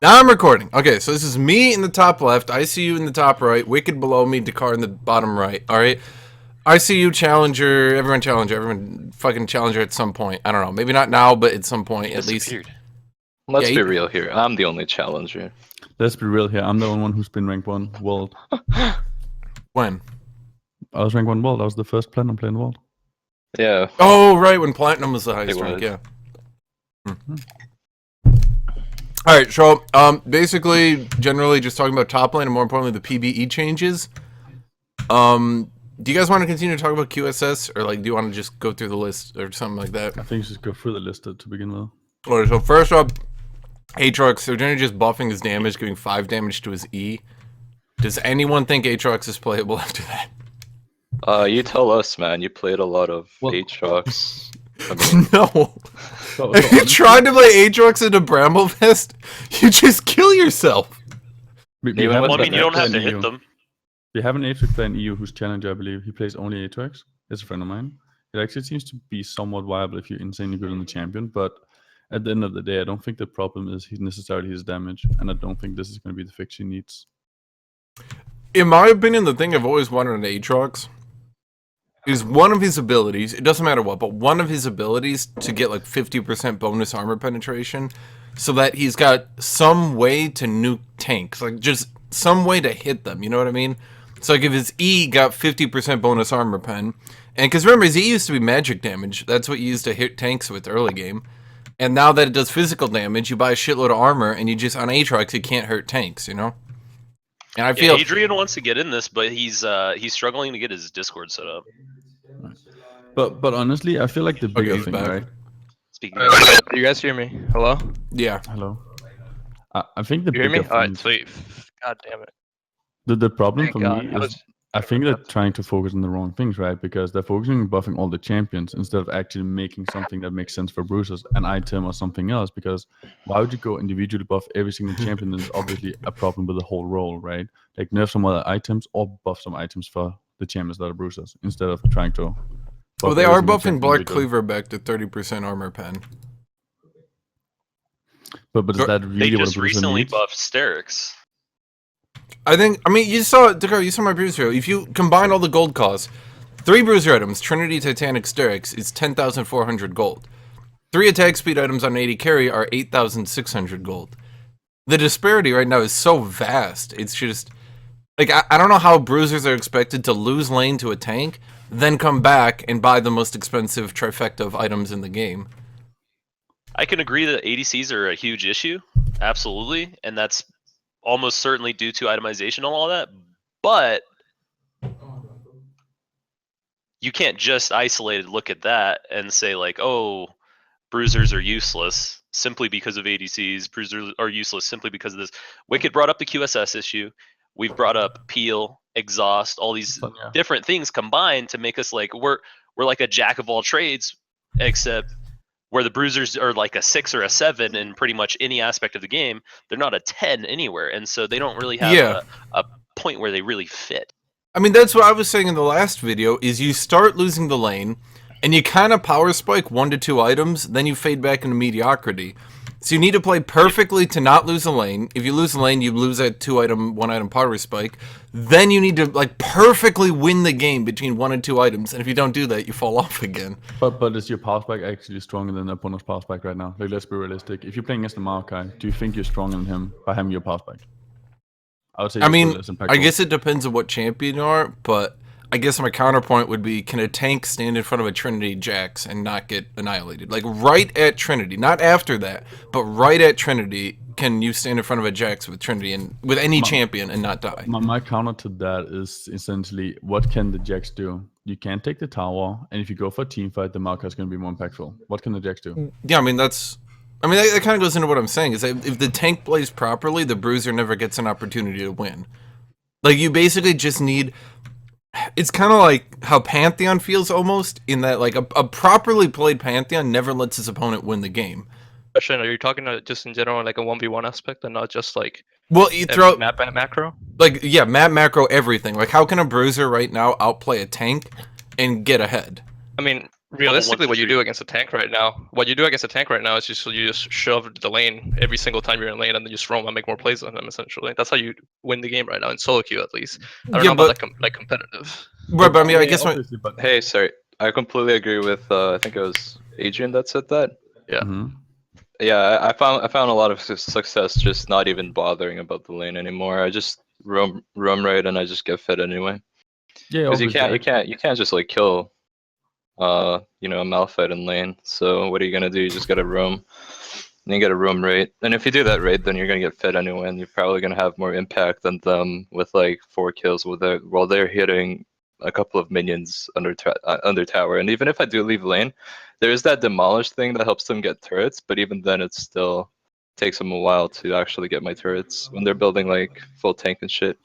Now I'm recording. Okay, so this is me in the top left, ICU in the top right, Wickd below me, Dekar in the bottom right. All right, ICU challenger, everyone fucking challenger at some point. I don't know, maybe not now, but at some point at least. Let's Yeah, be real here. I'm the only challenger. Let's be real here. I'm the only one who's been ranked 1 world. When? I was ranked 1 world. I was the first platinum player in the world. Yeah. Oh, right, when platinum was the highest rank, yeah. All right, so basically, generally, just talking about top lane and more importantly, the PBE changes. Do you guys want to continue to talk about QSS, or like, do you want to just go through the list or something like that? I think you should go through the list to begin with. All right, so first up, Aatrox. So generally just buffing his damage, giving 5 damage to his E. Does anyone think Aatrox is playable after that? You tell us, man. You played a lot of Aatrox. No. If you tried to play Aatrox into Bramblefest, you just kill yourself. We you don't have to hit them. We have an Aatrox player in EU who's challenger, I believe. He plays only Aatrox. It's a friend of mine. It actually seems to be somewhat viable if you're insanely good on the champion, but at the end of the day, I don't think the problem is necessarily his damage, and I don't think this is going to be the fix he needs. In my opinion, the thing I've always wanted on Aatrox is one of his abilities, it doesn't matter what, but one of his abilities to get like 50% bonus armor penetration so that he's got some way to nuke tanks, like just some way to hit them, you know what I mean? So like if his E got 50% bonus armor pen, and because remember his E used to be magic damage, that's what you used to hit tanks with early game, and now that it does physical damage, you buy a shitload of armor and you just, on Aatrox, you can't hurt tanks, you know? And I feel Adrian wants to get in this, but he's struggling to get his Discord set up. But honestly, I feel like the bigger thing, right? Speaking Do you guys hear me? Hello? Yeah. Hello. I think the You hear bigger me? thing, Alright, sweet. God damn it. the problem Thank for God. me is I think they're trying to focus on the wrong things, right? Because they're focusing on buffing all the champions instead of actually making something that makes sense for bruisers, an item or something else. Because why would you go individually buff every single champion? There's obviously a problem with the whole role, right? Like nerf some other items or buff some items for the champions that are bruisers instead of trying to. Well, they are buffing Black Cleaver back to 30% armor pen. But is that really they what a just bruiser recently needs? buffed Sterix. I mean, you saw my previous video. If you combine all the gold costs, 3 bruiser items, Trinity, Titanic, Sterix, is 10,400 gold. 3 attack speed items on 80 carry are 8,600 gold. The disparity right now is so vast. It's just, like, I don't know how bruisers are expected to lose lane to a tank, then come back and buy the most expensive trifecta of items in the game. I can agree that ADCs are a huge issue, absolutely, and that's almost certainly due to itemization and all that, but you can't just isolated look at that and say like, oh, bruisers are useless simply because of ADCs, bruisers are useless simply because of this. Wickd brought up the QSS issue, we've brought up peel, exhaust, all these different things combined to make us like, we're like a jack of all trades, except where the bruisers are like a 6 or a 7 in pretty much any aspect of the game, they're not a 10 anywhere, and so they don't really have a point where they really fit. I mean, that's what I was saying in the last video, is you start losing the lane, and you kind of power spike 1 to 2 items, then you fade back into mediocrity. So you need to play perfectly to not lose a lane. If you lose a lane, you lose that 1 item power spike. Then you need to like perfectly win the game between 1 and 2 items, and if you don't do that, you fall off again. But is your power spike actually stronger than the opponent's power spike right now? Like, let's be realistic. If you're playing against the Maokai, do you think you're stronger than him by having your power spike? I would say. I mean, I guess it depends on what champion you are, but I guess my counterpoint would be, can a tank stand in front of a Trinity Jax and not get annihilated? Like, right at Trinity, not after that, but right at Trinity, can you stand in front of a Jax with Trinity and with any champion and not die? My counter to that is essentially, what can the Jax do? You can't take the tower, and if you go for a team fight, the Maokai is going to be more impactful. What can the Jax do? Yeah, I mean, that kind of goes into what I'm saying, is that if the tank plays properly, the bruiser never gets an opportunity to win. Like, you basically just need... It's kind of like how Pantheon feels almost, in that like a properly played Pantheon never lets his opponent win the game. Question, are you talking just in general like a 1v1 aspect and not just like you throw map macro? Like, yeah, map macro, everything. Like, how can a bruiser right now outplay a tank and get ahead? I mean, Realistically, what you 1-3. do against a tank right now, is you just shove the lane every single time you're in lane, and then just roam and make more plays on them. Essentially, that's how you win the game right now in solo queue, at least. I don't know about like competitive. Right, but I mean, I guess obviously, but Hey, sorry. I completely agree with I think it was Adrian that said that. Yeah. Mhm. Yeah, I found a lot of success just not even bothering about the lane anymore. I just roam right and I just get fed anyway. Yeah, Because obviously. you can't just like kill you know, a Malphite in lane. So what are you gonna do? You just gotta roam. And you gotta roam right. And if you do that right, then you're gonna get fed anyway, and you're probably gonna have more impact than them with like 4 kills while they're hitting a couple of minions under tower. And even if I do leave lane, there is that demolish thing that helps them get turrets, but even then it still takes them a while to actually get my turrets when they're building like full tank and shit.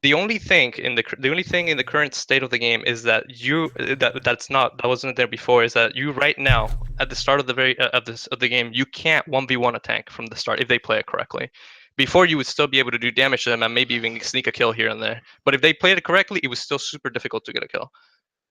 The only thing in the current state of the game is that that wasn't there before, is that you right now at the start of the game, you can't 1v1 a tank from the start if they play it correctly. Before, you would still be able to do damage to them and maybe even sneak a kill here and there. But if they played it correctly, it was still super difficult to get a kill.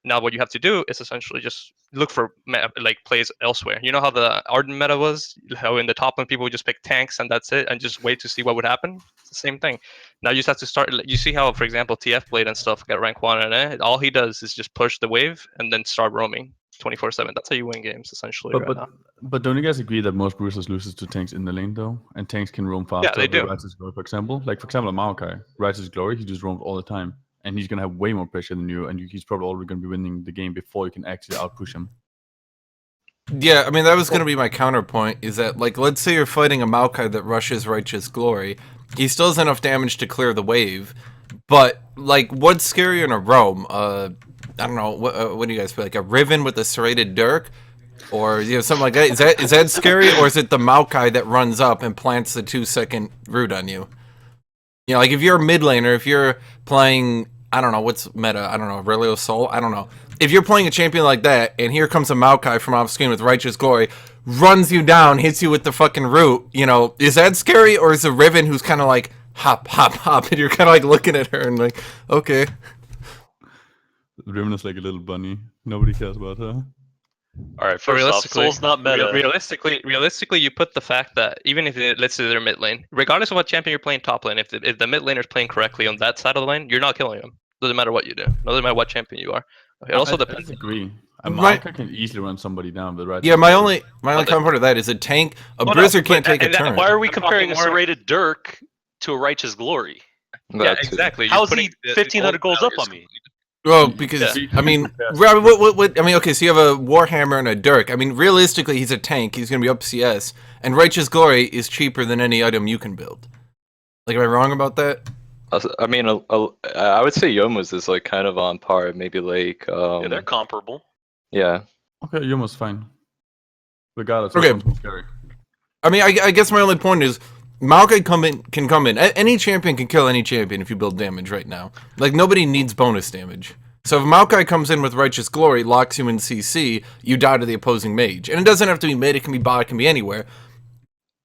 Now what you have to do is essentially just look for like plays elsewhere. You know how the Arden meta was, how in the top lane people would just pick tanks and that's it, and just wait to see what would happen. It's the same thing. Now you just have to start. You see how, for example, TF Blade and stuff got rank 1, and all he does is just push the wave and then start roaming 24/7. That's how you win games essentially right now. But don't you guys agree that most bruisers loses to tanks in the lane though, and tanks can roam faster? Yeah, they do. Righteous Glory, for example, Maokai, Righteous Glory, he just roams all the time, and he's gonna have way more pressure than you, and he's probably already gonna be winning the game before you can actually outpush him. Yeah, I mean, that was going to be my counterpoint, is that, like, let's say you're fighting a Maokai that rushes Righteous Glory. He still has enough damage to clear the wave, but, like, what's scarier in a roam? I don't know, what do you guys feel, like a Riven with a serrated Dirk? Or, you know, something like that? Is that scary, or is it the Maokai that runs up and plants the 2-second root on you? You know, like, if you're a mid laner, if you're playing, I don't know, what's meta? I don't know, Aurelio Sol? I don't know. If you're playing a champion like that, and here comes a Maokai from off screen with Righteous Glory, runs you down, hits you with the fucking root, you know, is that scary, or is it Riven who's kind of like, hop, hop, hop, and you're kind of like looking at her and like, okay. Riven is like a little bunny. Nobody cares about her. All right, first off, Soul's not meta. Realistically, you put the fact that even if let's say they're mid lane, regardless of what champion you're playing top lane, if the mid laner is playing correctly on that side of the lane, you're not killing them. Doesn't matter what you do. Doesn't matter what champion you are. It also I depends. disagree. A My- Maokai can easily run somebody down, but right. Yeah, my only counter to that is a tank, a bruiser can't take a turn. Why are we I'm comparing a talking more- serrated Dirk to a Righteous Glory? Yeah, That too. exactly. How's You're he putting 1,500 goals up on me? Well, because, Yeah. I mean, what, I mean, okay, so you have a Warhammer and a Dirk. I mean, realistically, he's a tank. He's going to be up CS. And Righteous Glory is cheaper than any item you can build. Like, am I wrong about that? I mean, I would say Yomu's is like kind of on par. Maybe like Yeah, they're comparable. yeah. Okay, you're almost fine. Regardless, Okay. it's scary. I mean, I guess my only point is, Maokai can come in. Any champion can kill any champion if you build damage right now. Like, nobody needs bonus damage. So if Maokai comes in with Righteous Glory, locks you in CC, you die to the opposing mage. And it doesn't have to be mid, it can be bot, it can be anywhere.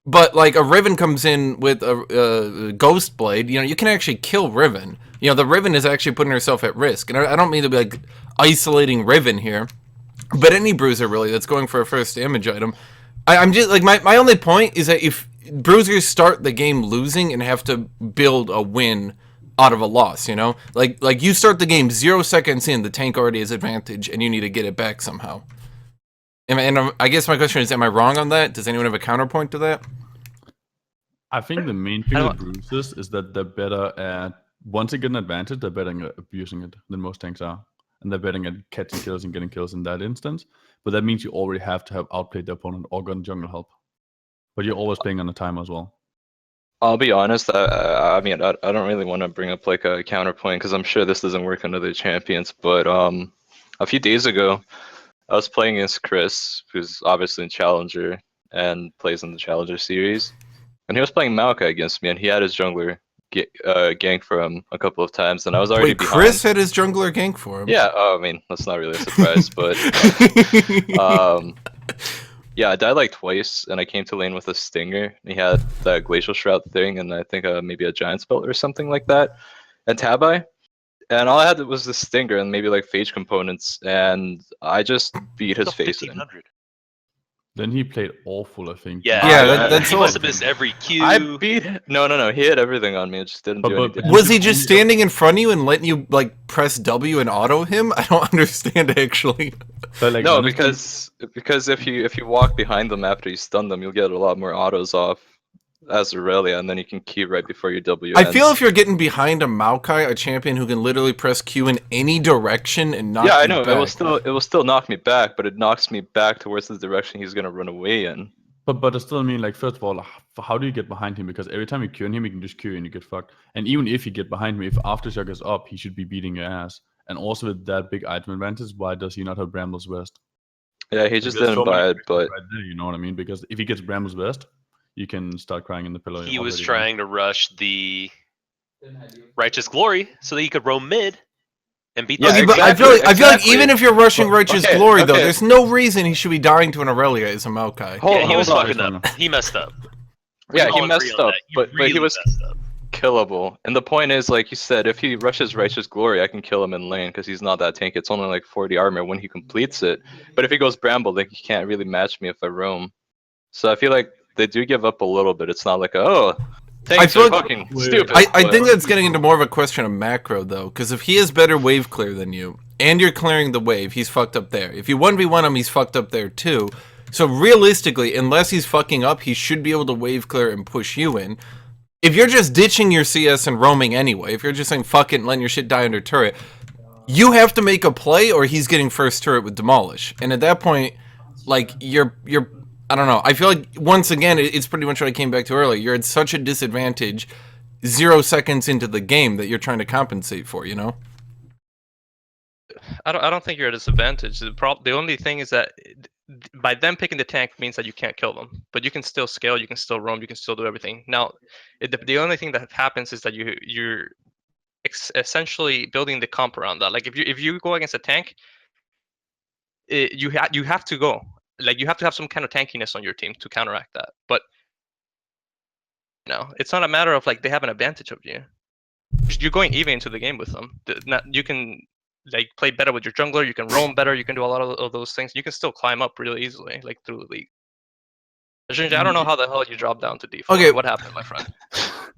But, like, a Riven comes in with a Ghost Blade, you know, you can actually kill Riven. You know, the Riven is actually putting herself at risk. And I don't mean to be, like, isolating Riven here. But any bruiser, really, that's going for a first damage item. I'm just, like, my only point is that if bruisers start the game losing and have to build a win out of a loss, you know? Like you start the game 0 seconds in, the tank already has advantage, and you need to get it back somehow. And I guess my question is, am I wrong on that? Does anyone have a counterpoint to that? I think the main thing with bruisers is that they're better at, once they get an advantage, they're better at abusing it than most tanks are. And they're better at catching kills and getting kills in that instance. But that means you already have to have outplayed the opponent or gotten jungle help. But you're always playing on the time as well. I'll be honest. I mean, I don't really want to bring up like a counterpoint because I'm sure this doesn't work on other champions. But a few days ago, I was playing against Chris, who's obviously in Challenger and plays in the Challenger series, and he was playing Maokai against me, and he had his jungler gank for him a couple of times, and I was already behind. Chris had his jungler gank for him. Yeah, I mean, that's not really a surprise, but yeah, I died like twice, and I came to lane with a Stinger. He had that Glacial Shroud thing, and I think maybe a Giant Spell or something like that. And Tabai, and all I had was the Stinger and maybe like Phage components, and I just beat his The face in. 1500. Then he played awful, I think. Yeah, Yeah, that's he all- must have missed every cue. I beat. No. He hit everything on me. It just didn't do But anything. Was he just standing in front of you and letting you like press W and auto him? I don't understand actually. But, like, No, honestly, because if you walk behind them after you stun them, you'll get a lot more autos off as Aurelia, and then you can Q right before your W. I feel ends. if you're getting behind a Maokai, a champion who can literally press Q in any direction and knock Yeah, I you know. back. It will still knock me back, but it knocks me back towards the direction he's gonna run away in. but I still mean, like, first of all, how do you get behind him? Because every time you Q him, he can just Q and you get fucked. And even if you get behind me, if Aftershock is up, he should be beating your ass. And also with that big item advantage, why does he not have Brambles West? Yeah, he just There's didn't so many buy it, reasons but right there, you know what I mean? Because if he gets Brambles West, you can start crying in the pillow. He was already, trying to rush the Righteous Glory so that he could roam mid and beat Yeah, Okay, the but I feel like exactly. even if you're rushing Righteous okay, Glory though, okay. there's no reason he should be dying to an Aurelia as a Maokai. Hold- Yeah, he was hold on. fucking up. He messed up. We Yeah, can he all agree messed on up, that. but he really was messed up. killable. And the point is, like you said, if he rushes Righteous Glory, I can kill him in lane because he's not that tanky. It's only like 40 armor when he completes it. But if he goes Bramble, then he can't really match me if I roam. So I feel like they do give up a little bit. It's not like, oh, tanks feel are like- fucking stupid. I but- think that's getting into more of a question of macro though, because if he has better wave clear than you, and you're clearing the wave, he's fucked up there. If you 1v1 him, he's fucked up there too. So realistically, unless he's fucking up, he should be able to wave clear and push you in. If you're just ditching your CS and roaming anyway, if you're just saying fuck it and letting your shit die under turret, you have to make a play or he's getting first turret with Demolish. And at that point, like, you're I don't know. I feel like, once again, it's pretty much what I came back to earlier. You're at such a disadvantage 0 seconds into the game that you're trying to compensate for, you know? I don't think you're at a disadvantage. The only thing is that by them picking the tank means that you can't kill them, but you can still scale, you can still roam, you can still do everything. Now, the only thing that happens is that you're essentially building the comp around that. Like if you go against a tank, you have to go. Like you have to have some kind of tankiness on your team to counteract that. But no, it's not a matter of like they have an advantage of you. You're going even into the game with them. You can like play better with your jungler. You can roam better. You can do a lot of those things. You can still climb up really easily, like through the league. Hashinshin, I don't know how the hell you dropped down to D4. Okay. What happened, my friend?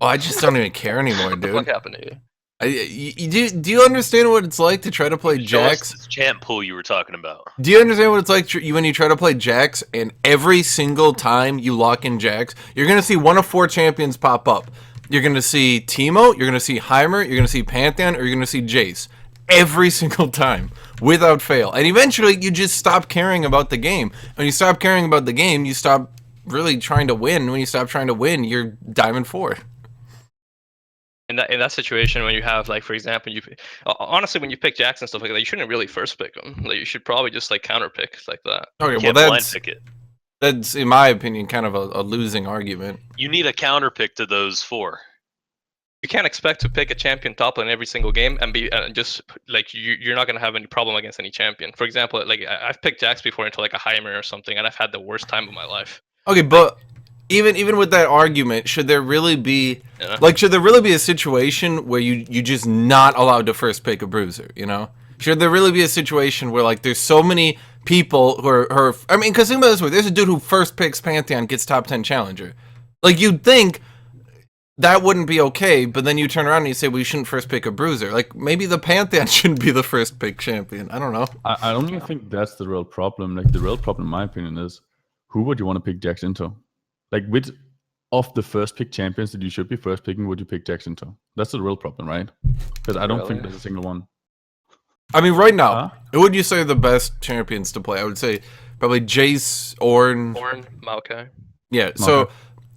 Oh, I just don't even care anymore, What the fuck dude. happened to you? Do you understand what it's like to try to play Show us Jax? this champ pool you were talking about. Do you understand what it's like when you try to play Jax and every single time you lock in Jax, you're going to see one of 4 champions pop up. You're going to see Teemo, you're going to see Heimer, you're going to see Pantheon, or you're going to see Jace. Every single time, without fail. And eventually, you just stop caring about the game. When you stop caring about the game, you stop really trying to win. When you stop trying to win, you're Diamond 4. In that situation, when you have like, for example, honestly, when you pick Jax and stuff like that, you shouldn't really first pick him. Like you should probably just like counter pick like that. Okay, You well can't blind that's pick it. that's in my opinion kind of a losing argument. You need a counter pick to those 4. You can't expect to pick a champion top lane every single game and be just like you're not gonna have any problem against any champion. For example, like I've picked Jax before into like a Heimer or something, and I've had the worst time of my life. Okay, but even with that argument, should there really be Yeah. should there really be a situation where you just not allowed to first pick a bruiser, you know? Should there really be a situation where like there's so many people who are I mean, because think about it this way, there's a dude who first picks Pantheon, gets top 10 challenger. Like you'd think that wouldn't be okay, but then you turn around and you say, well, you shouldn't first pick a bruiser. Like, maybe the Pantheon shouldn't be the first pick champion. I don't know. I don't even think that's the real problem. Like the real problem, in my opinion, is who would you want to pick Jax into? Like which of the first pick champions that you should be first picking would you pick Jax into? That's the real problem, right? Because I don't think Really? there's a single one. I mean, right now, Huh? who would you say are the best champions to play? I would say probably Jace, Ornn. Ornn, Maokai. Yeah, so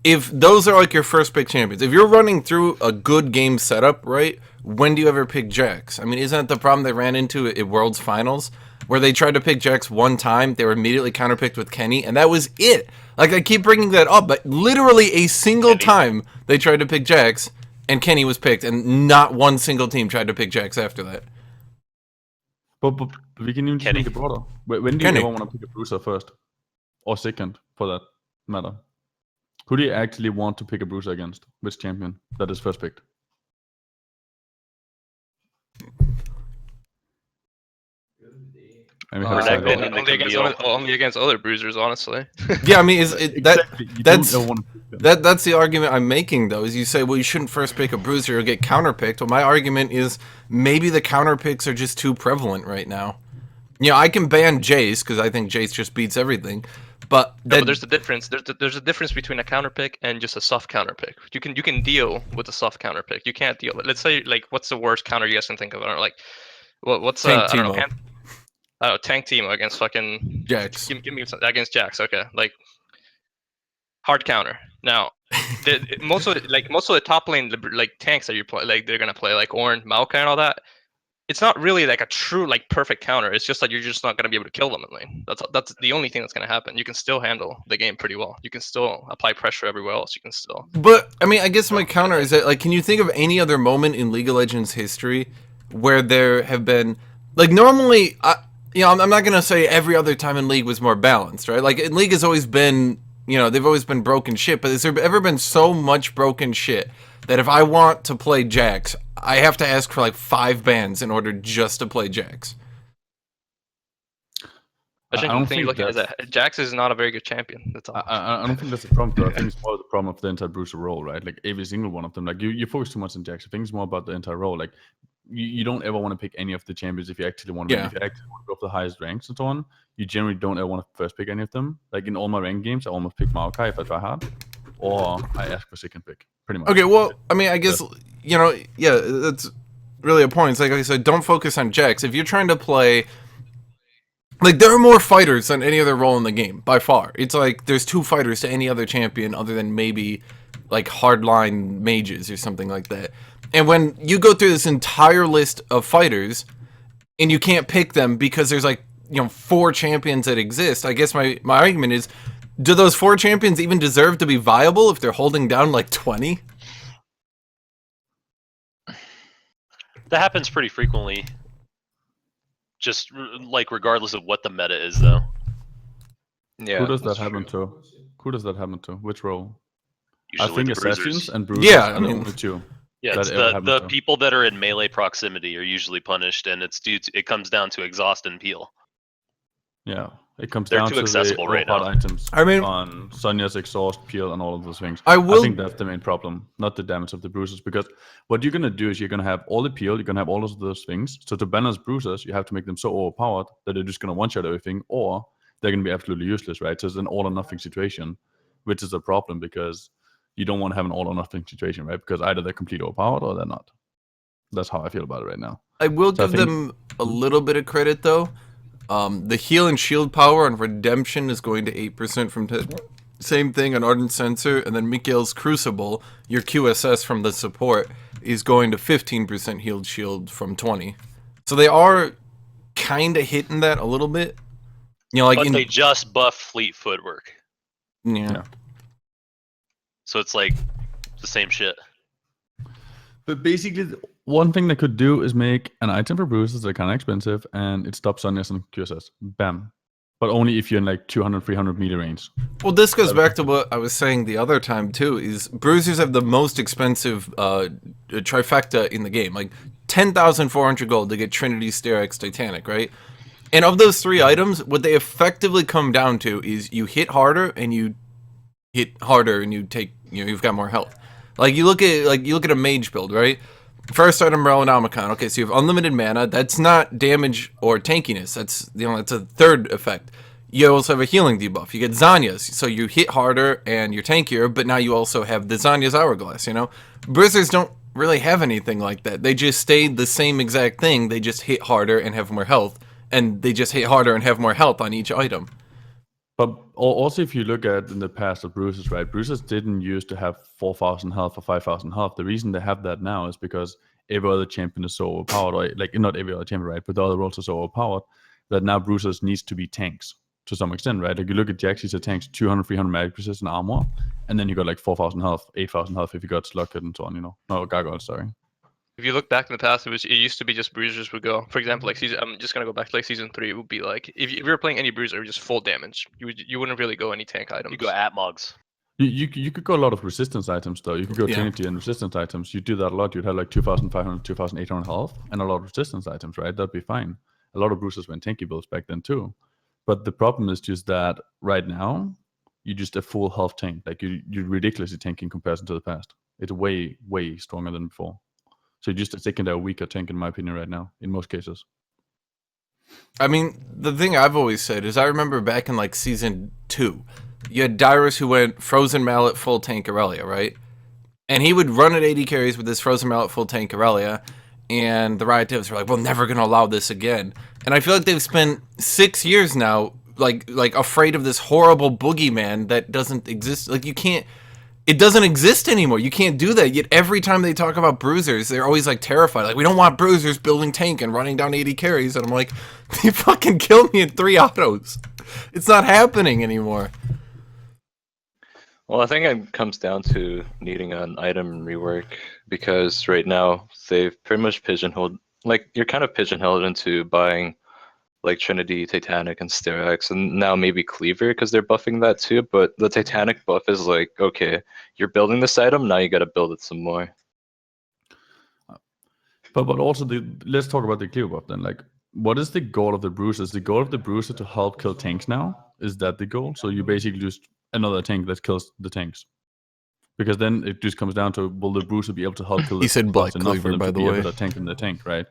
if those are like your first pick champions, if you're running through a good game setup, right, when do you ever pick Jax? I mean, isn't that the problem they ran into at World's Finals? Where they tried to pick Jax one time, they were immediately counterpicked with Kenny, and that was it. Like, I keep bringing that up, but literally a single time they tried to pick Jax, and Kenny was picked, and not one single team tried to pick Jax after that. But we can even just Kenny. make it broader. When do you Kenny. ever want to pick a bruiser first? Or second, for that matter? Who do you actually want to pick a bruiser against? Which champion that is first picked? And we Uh, have Renekton Cyber. and the only against Camille. only against other bruisers, honestly. Yeah, I mean, is it, that Exactly. You that's don't ever want to pick them. that's the argument I'm making though. Is you say, well, you shouldn't first pick a bruiser or get counterpicked. Well, my argument is maybe the counterpicks are just too prevalent right now. You know, I can ban Jace because I think Jace just beats everything, but No, that, but there's a difference. There's a difference between a counter pick and just a soft counter pick. You can deal with a soft counter pick. You can't deal. Let's say like what's the worst counter you guys can think of? I don't know, like what's Tank I don't know. Teemo. I don't know, Tank Teemo against fucking Jax. Give me some, against Jax. Okay, like hard counter. Now, most of the top lane like tanks that you play, like they're gonna play like Ornn, Maokai, and all that. It's not really like a true like perfect counter. It's just that you're just not gonna be able to kill them in lane. That's the only thing that's gonna happen. You can still handle the game pretty well. You can still apply pressure everywhere else. You can still. But I mean, I guess my counter is that, like, can you think of any other moment in League of Legends history where there have been, like, normally, I'm not gonna say every other time in League was more balanced, right? Like, in League has always been, they've always been broken shit. But has there ever been so much broken shit that if I want to play Jax, I have to ask for like 5 bans in order just to play Jax? I I think don't the thing you think look at is that Jax is not a very good champion. That's all. I don't think that's the problem. Though. I think it's more the problem of the entire Bruiser role, right? Like every single one of them. Like you focus too much on Jax. I think it's more about the entire role. Like you don't ever want to pick any of the champions if you actually want to. Yeah. If you actually want to go for the highest ranks and so on, you generally don't ever want to first pick any of them. Like in all my ranked games, I almost pick Maokai if I try hard, or I ask for second pick. Pretty much. Okay, well, I mean, I guess, yeah, that's really a point. It's like I said, don't focus on Jax. If you're trying to play, like, there are more fighters than any other role in the game, by far. It's like there's 2 fighters to any other champion other than maybe, like, hardline mages or something like that. And when you go through this entire list of fighters, and you can't pick them because there's, like, 4 champions that exist, I guess my argument is, do those 4 champions even deserve to be viable if they're holding down like 20? That happens pretty frequently. Just like regardless of what the meta is, though. Yeah. Who does that that's happen true. to? Who does that happen to? Which role? Usually I think the assassins bruisers. and bruisers Yeah, are I the mean- only 2. Yeah, that it's ever the happened to. people that are in melee proximity are usually punished, and it's it comes down to exhaust and peel. Yeah, it comes They're down too to accessible the right overpowered now. items. I mean- on Sonya's exhaust, peel, and all of those things. I I will. think that's the main problem, not the damage of the bruisers. Because what you're gonna do is you're gonna have all the peel, you're gonna have all of those things. So to balance bruisers, you have to make them so overpowered that they're just gonna one-shot everything, or they're gonna be absolutely useless, right? So it's an all or nothing situation, which is a problem because you don't want to have an all or nothing situation, right? Because either they're completely overpowered or they're not. That's how I feel about it right now. I will So I give think- them a little bit of credit though. The heal and shield power on Redemption is going to 8% from 10. Same thing on Ardent Sensor, and then Mikhail's Crucible, your QSS from the support, is going to 15% healed shield from 20. So they are kind of hitting that a little bit. Like But in, they just buff fleet footwork, yeah. so it's like the same shit. But basically, one thing they could do is make an item for bruisers that are kind of expensive, and it stops Sonya's and QSS. Bam. But only if you're in like 200, 300 meter range. Well, this goes back to what I was saying the other time too. Is bruisers have the most expensive trifecta in the game, like 10,400 gold to get Trinity, Styrax, Titanic, right? And of those 3 items, what they effectively come down to is you hit harder and you hit harder and you take, you've got more health. Like you look at a mage build, right? First item, Relonomicon. Okay, so you have unlimited mana. That's not damage or tankiness. That's that's a third effect. You also have a healing debuff. You get Zanya's, so you hit harder and you're tankier, but now you also have the Zanya's Hourglass, Bruisers don't really have anything like that. They just stay the same exact thing. They just hit harder and have more health. And they just hit harder and have more health on each item. But also, if you look at in the past of bruisers, right? Bruisers didn't used to have 4,000 health or 5,000 health. The reason they have that now is because every other champion is so overpowered, or like not every other champion, right? But the other roles are so overpowered that now bruisers needs to be tanks to some extent, right? Like you look at Jax, he's a tanks 200, 300 magic resistant armor, and then you got like 4,000 health, 8,000 health if you got Slughead and so on, No, gargoyle, sorry. If you look back in the past, it used to be just bruisers would go. For example, like I'm just gonna go back to like season 3. It would be like if you were playing any bruiser, just full damage. You wouldn't really go any tank items. You go Atmogs. You could go a lot of resistance items though. You could go Yeah. Trinity and resistance items. You do that a lot. You'd have like 2,500, 2,800 health and a lot of resistance items, right? That'd be fine. A lot of bruisers went tanky builds back then too. But the problem is just that right now, you're just a full health tank. Like you're ridiculously tanky in comparison to the past. It's way, way stronger than before. So you're just a secondary weaker tank in my opinion right now, in most cases. I mean, the thing I've always said is I remember back in like season 2, you had Dyrus who went Frozen Mallet full tank Aurelia, right? And he would run at 80 carries with this Frozen Mallet full tank Aurelia, and the Riot devs were like, we're never going to allow this again. And I feel like they've spent 6 years now like afraid of this horrible boogeyman that doesn't exist. Like you can't, it doesn't exist anymore. You can't do that. Yet every time they talk about bruisers, they're always like terrified. Like, we don't want bruisers building tank and running down 80 carries. And I'm like, they fucking killed me in 3 autos. It's not happening anymore. Well, I think it comes down to needing an item rework, because right now they've pretty much pigeonholed, like you're kind of pigeonholed into buying like Trinity, Titanic, and Styrax, and now maybe Cleaver because they're buffing that too. But the Titanic buff is like, okay, you're building this item, now you got to build it some more. But also let's talk about the clear buff then. Like, what is the goal of the bruiser? Is the goal of the bruiser to help kill tanks now? Is that the goal? So you basically just another tank that kills the tanks. Because then it just comes down to, will the bruiser be able to help kill the He said Black enough for Cleaver, them by to the be way. a better tank in the tank, right?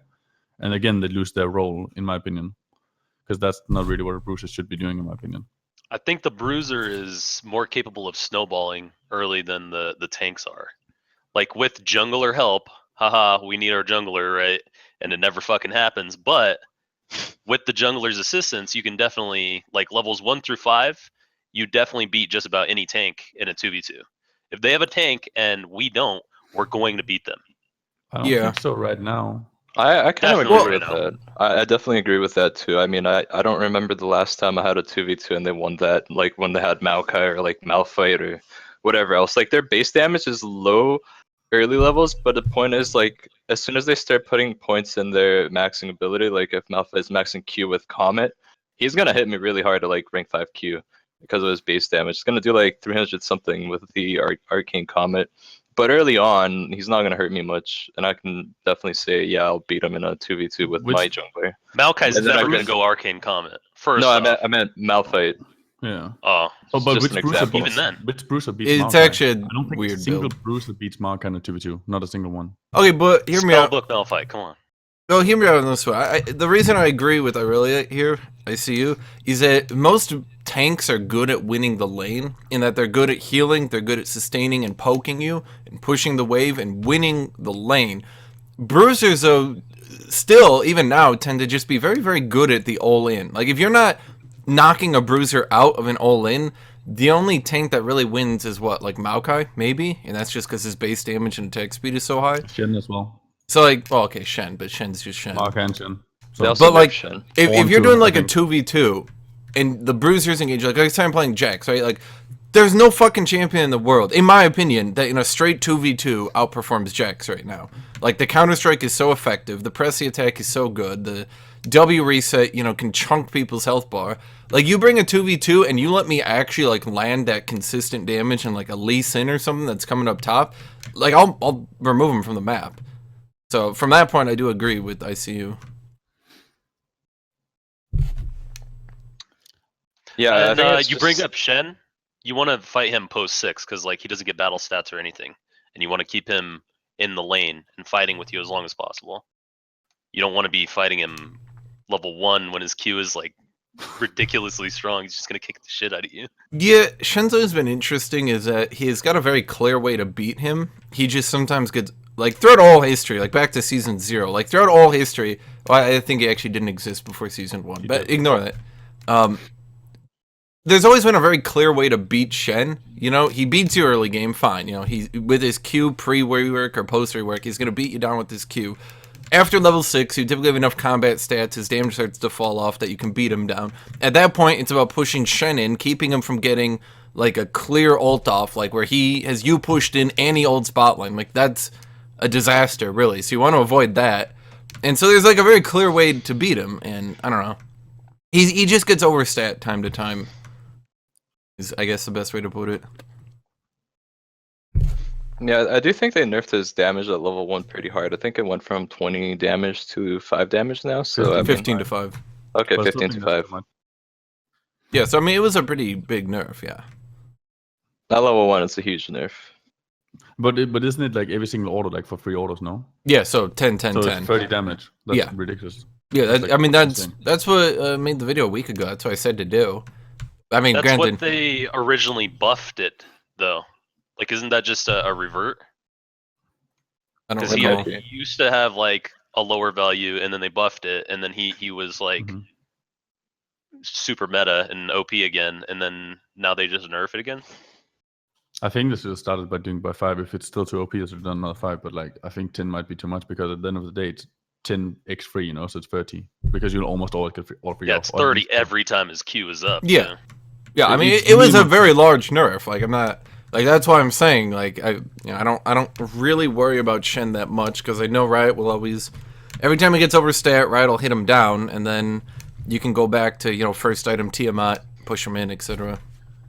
And again, they lose their role, in my opinion. Because that's not really what a bruiser should be doing, in my opinion. I think the bruiser is more capable of snowballing early than the tanks are. Like with jungler help, haha, we need our jungler, right? And it never fucking happens. But with the jungler's assistance, you can definitely, like levels 1 through 5, you definitely beat just about any tank in a 2v2. If they have a tank and we don't, we're going to beat them. I don't Yeah. think so right now. I kind of Definitely agree right with now. that. I definitely agree with that too. I mean, I don't remember the last time I had a 2v2 and they won that, like when they had Maokai or like Malphite or whatever else. Like their base damage is low early levels, but the point is like as soon as they start putting points in their maxing ability, like if Malphite is maxing Q with Comet, he's gonna hit me really hard at like rank 5 Q because of his base damage. It's gonna do like 300 something with the Arcane Comet. But early on, he's not going to hurt me much, and I can definitely say, yeah, I'll beat him in a 2v2 with my jungler. Maokai's And then never I going to can- go Arcane Comet. First No, off. I meant Malphite. Yeah. Oh, But just which an bruiser example. beats, Even then. which bruiser beats It's Maokai? actually a I don't think weird a single build. bruiser beats Maokai in a 2v2. Not a single one. Okay, but hear me out. Spellbook Malphite, come on. No, hear me out on this one. The reason I agree with Aurelia here, ICU, is that most tanks are good at winning the lane, in that they're good at healing, they're good at sustaining and poking you, and pushing the wave and winning the lane. Bruisers, though, still, even now, tend to just be very, very good at the all-in. Like, if you're not knocking a bruiser out of an all-in, the only tank that really wins is what, like Maokai, maybe? And that's just because his base damage and attack speed is so high. Shen as well. So, like, well, okay, Shen, but Shen's just Shen. Maokai and Shen. They So, also But, nerf like, Shen. if you're 1-2, doing I like a think. 2v2 and the bruisers engage, like I'm playing Jax, right? Like, there's no fucking champion in the world, in my opinion, that in a straight 2v2 outperforms Jax right now. Like, the Counter-Strike is so effective, the Pressy attack is so good, the W reset, can chunk people's health bar. Like, you bring a 2v2 and you let me actually, like, land that consistent damage and, like, a Lee Sin or something that's coming up top, like, I'll remove him from the map. So, from that point, I do agree with ICU. Yeah, I And think it's you bring just- up Shen, you want to fight him post 6 because like he doesn't get battle stats or anything, and you want to keep him in the lane and fighting with you as long as possible. You don't want to be fighting him level 1 when his Q is like ridiculously strong. He's just gonna kick the shit out of you. Yeah, Shenzo's been interesting is that he's got a very clear way to beat him. He just sometimes gets, like, throughout all history, like back to season 0, like throughout all history, well, I think he actually didn't exist before season 1, but ignore that. There's always been a very clear way to beat Shen. He beats you early game, fine. He with his Q pre-rework or post-rework, he's going to beat you down with his Q. After level 6, you typically have enough combat stats, his damage starts to fall off that you can beat him down. At that point, it's about pushing Shen in, keeping him from getting, like, a clear ult off, like, where he has you pushed in any old spot line. Like, that's a disaster, really. So you want to avoid that. And so there's, like, a very clear way to beat him, and I don't know. He just gets overstat time to time. Is, I guess, the best way to put it. Yeah, I do think they nerfed his damage at level 1 pretty hard. I think it went from 20 damage to 5 damage now. So I mean, 15 to 5. okay, But I still 15 think to that's 5. too much. Yeah, so I mean, it was a pretty big nerf, yeah. At level 1, it's a huge nerf. But isn't it like every single auto like for 3 autos? No. Yeah, so 10, 10, So 10. it's 30 damage. That's Yeah. ridiculous. Yeah, That's, that, like, I mean, insane. that's what made the video a week ago. That's what I said to do. I mean, That's granted, what they originally buffed it, though. Like, isn't that just a revert? I don't Because It might recall. be. he used to have like a lower value, and then they buffed it, and then he was like Mhm. super meta and OP again, and then now they just nerf it again. I think this should have started by doing by 5. If it's still too OP, they should have done another 5. But like, I think 10 might be too much because at the end of the day, it's 10 x free, you know, so it's 30 because you'll almost always get all 3 Yeah, off. it's or at 30 least- every time his Q is up. Yeah. too. Yeah, I mean, It's it was a minimum- very large nerf. Like, I'm not like that's why I'm saying like I don't really worry about Shen that much because I know Riot will always every time he gets overstat, Riot will hit him down, and then you can go back to first item Tiamat, push him in, etc.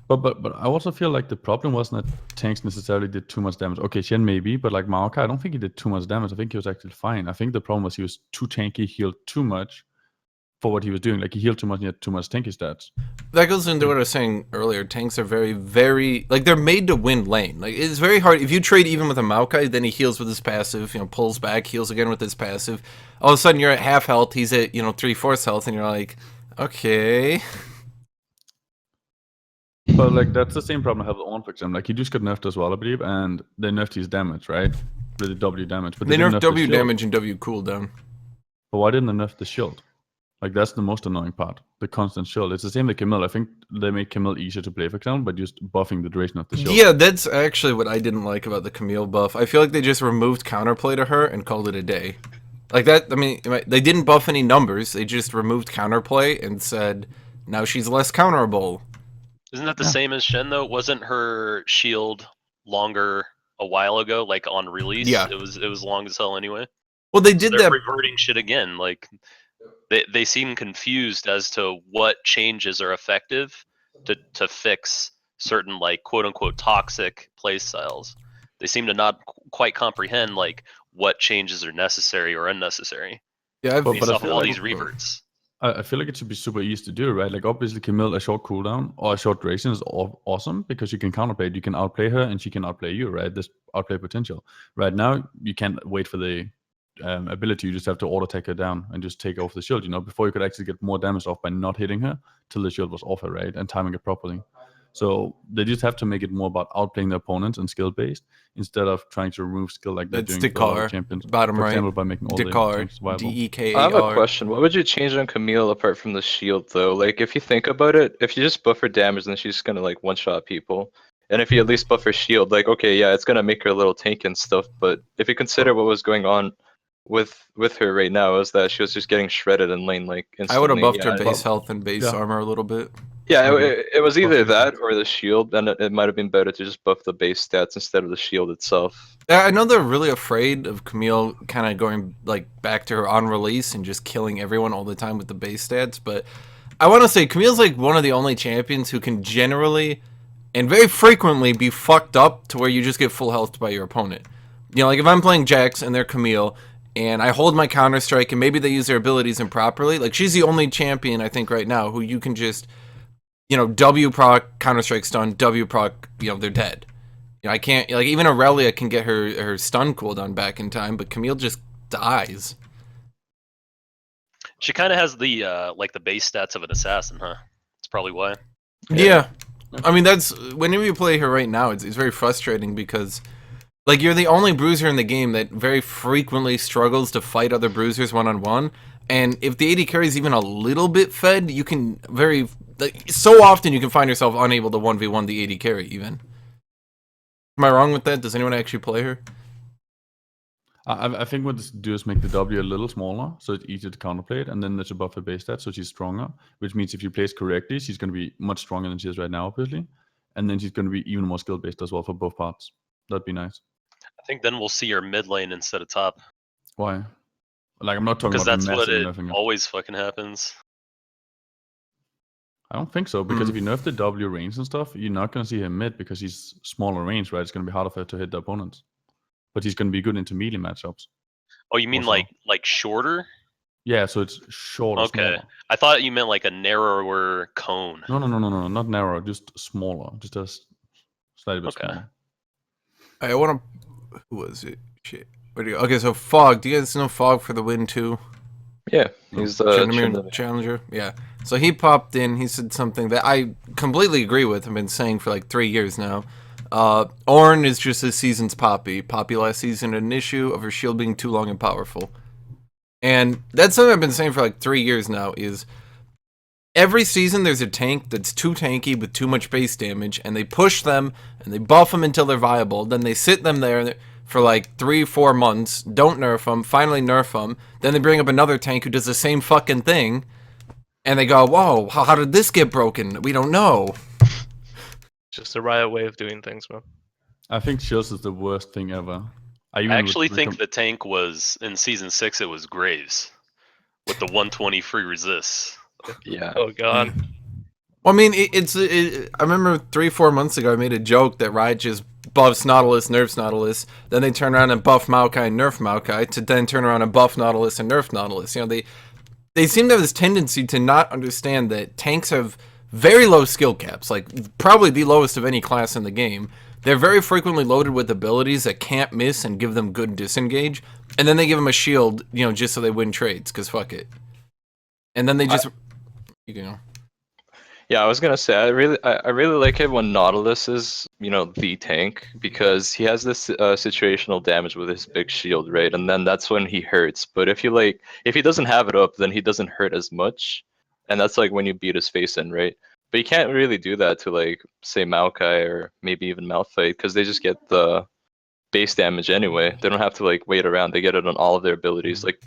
But I also feel like the problem wasn't that tanks necessarily did too much damage. Okay, Shen maybe, but like Maokai, I don't think he did too much damage. I think he was actually fine. I think the problem was he was too tanky, healed too much for what he was doing. Like he healed too much and he had too much tanky stats. That goes into what I was saying earlier. Tanks are very, very like they're made to win lane. Like it's very hard if you trade even with a Maokai, then he heals with his passive, pulls back, heals again with his passive. All of a sudden you're at half health, he's at 3/4 health, and you're like, okay. But like that's the same problem I have with Ornn, for example. Like he just got nerfed as well, I believe, and they nerfed his damage, right? With the W damage. But They didn't nerf nerf the W shield. damage and W cooldown. But why didn't they nerf the shield? Like that's the most annoying part. The constant shield. It's the same with Camille. I think they made Camille easier to play, for example, by just buffing the duration of the shield. Yeah, that's actually what I didn't like about the Camille buff. I feel like they just removed counterplay to her and called it a day. Like that, I mean, they didn't buff any numbers. They just removed counterplay and said, now she's less counterable. Isn't that the Yeah. same as Shen though? Wasn't her shield longer a while ago, like on release? Yeah. It was long as hell anyway. Well, they did They're that. reverting shit again. Like they seem confused as to what changes are effective to fix certain like quote unquote toxic play styles. They seem to not quite comprehend like what changes are necessary or unnecessary Yeah, But based I off of feel all like- these reverts. I feel like it should be super easy to do, right? Like obviously Camille, a short cooldown or a short duration is awesome because you can counterplay it. You can outplay her and she can outplay you, right? There's outplay potential. Right now, you can't wait for the ability. You just have to auto take her down and just take off the shield, before you could actually get more damage off by not hitting her till the shield was off her, right? And timing it properly. So they just have to make it more about outplaying the opponents and skill based instead of trying to remove skill like they're That's doing for a lot of Dekar, champions. bottom For right. example, by making all the Dekar, tanks viable. D-E-K-A-R. I have a question. What would you change on Camille apart from the shield, though? Like, if you think about it, if you just buff her damage, then she's gonna like one-shot people. And if you at least buff her shield, like, okay, yeah, it's gonna make her a little tank and stuff. But if you consider what was going on with her right now, is that she was just getting shredded in lane like instantly. I would have buffed yeah, her base health and base Yeah. armor a little bit. Yeah, Okay. it was either Buff that or the shield, and it might have been better to just buff the base stats instead of the shield itself. I know they're really afraid of Camille kind of going like back to her on release and just killing everyone all the time with the base stats, but I want to say Camille's like one of the only champions who can generally and very frequently be fucked up to where you just get full health by your opponent. Like if I'm playing Jax and they're Camille and I hold my counter strike and maybe they use their abilities improperly, like she's the only champion I think right now who you can just W proc, counter strike stun, W proc, they're dead. I can't, like, even Aurelia can get her stun cooldown back in time, but Camille just dies. She kind of has the like the base stats of an assassin, huh? That's probably why. Yeah. I mean, that's, whenever you play her right now, it's very frustrating because, like, you're the only bruiser in the game that very frequently struggles to fight other bruisers one-on-one, and if the AD carry is even a little bit fed, you can so often you can find yourself unable to 1v1 the AD carry, even. Am I wrong with that? Does anyone actually play her? I think what this do is make the W a little smaller, so it's easier to counterplay it, and then there's a buffer base stat, so she's stronger, which means if you place correctly, she's going to be much stronger than she is right now, obviously, and then she's going to be even more skill based as well for both parts. That'd be nice. I think then we'll see her mid lane instead of top, Why? Like I'm not talking because about that's what massive it nerfing. always fucking happens. I don't think so, because if you nerf the W range and stuff, you're not going to see him mid because he's smaller range, right? It's going to be harder for him to hit the opponents. But he's going to be good into melee matchups. Oh, you mean Also. like shorter? Yeah, so it's shorter, Okay. smaller. I thought you meant like a narrower cone. No, not narrow, just smaller, just a slightly bit Okay. smaller. I want to. Who was it? Shit. Where do you go? Okay, so Fog. Do you guys know Fog for the win too? Yeah, he's the Chandamir Challenger. Yeah. So he popped in. He said something that I completely agree with. I've been saying for like 3 years now. Ornn is just this season's Poppy. Poppy last season had an issue of her shield being too long and powerful. And that's something I've been saying for like 3 years now is every season there's a tank that's too tanky with too much base damage, and they push them and they buff them until they're viable. Then they sit them there for like 3-4 months, don't nerf them, finally nerf them. Then they bring up another tank who does the same fucking thing, and they go, whoa, how did this get broken? We don't know. Just a Riot way of doing things, man. I think Shields is the worst thing ever. I actually think the tank was, in Season 6, it was Graves. With the 120 free resists. Yeah. Oh god. Well, I mean, I remember 3-4 months ago I made a joke that Riot just buffs Nautilus, nerfs Nautilus, then they turn around and buff Maokai and nerf Maokai, to then turn around and buff Nautilus and nerf Nautilus. You know, they seem to have this tendency to not understand that tanks have very low skill caps, like probably the lowest of any class in the game. They're very frequently loaded with abilities that can't miss and give them good disengage, and then they give them a shield, you know, just so they win trades, because fuck it. And then they just, you know. Yeah, I was gonna say I really like it when Nautilus is, you know, the tank, because he has this situational damage with his big shield, right? And then that's when he hurts. But if he doesn't have it up, then he doesn't hurt as much, and that's like when you beat his face in, right? But you can't really do that to, like, say Maokai or maybe even Malphite, because they just get the base damage anyway. They don't have to like wait around. They get it on all of their abilities. Like,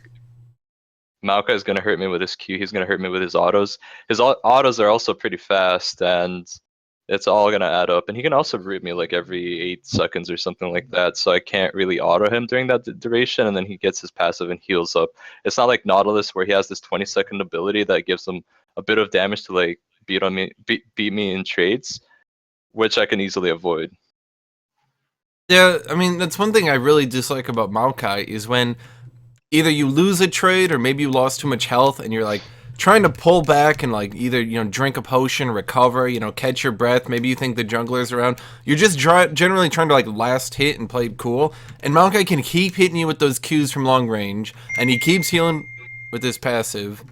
Maokai is gonna hurt me with his Q. He's gonna hurt me with his autos. His autos are also pretty fast, and it's all gonna add up. And he can also root me like every 8 seconds or something like that. So I can't really auto him during that duration. And then he gets his passive and heals up. It's not like Nautilus where he has this 20-second ability that gives him a bit of damage to like beat me in trades, which I can easily avoid. Yeah, I mean, that's one thing I really dislike about Maokai is when either you lose a trade or maybe you lost too much health and you're like trying to pull back and like either, you know, drink a potion, recover, you know, catch your breath. Maybe you think the jungler's around. You're just generally trying to like last hit and play it cool. And Maokai can keep hitting you with those Qs from long range, and he keeps healing with his passive.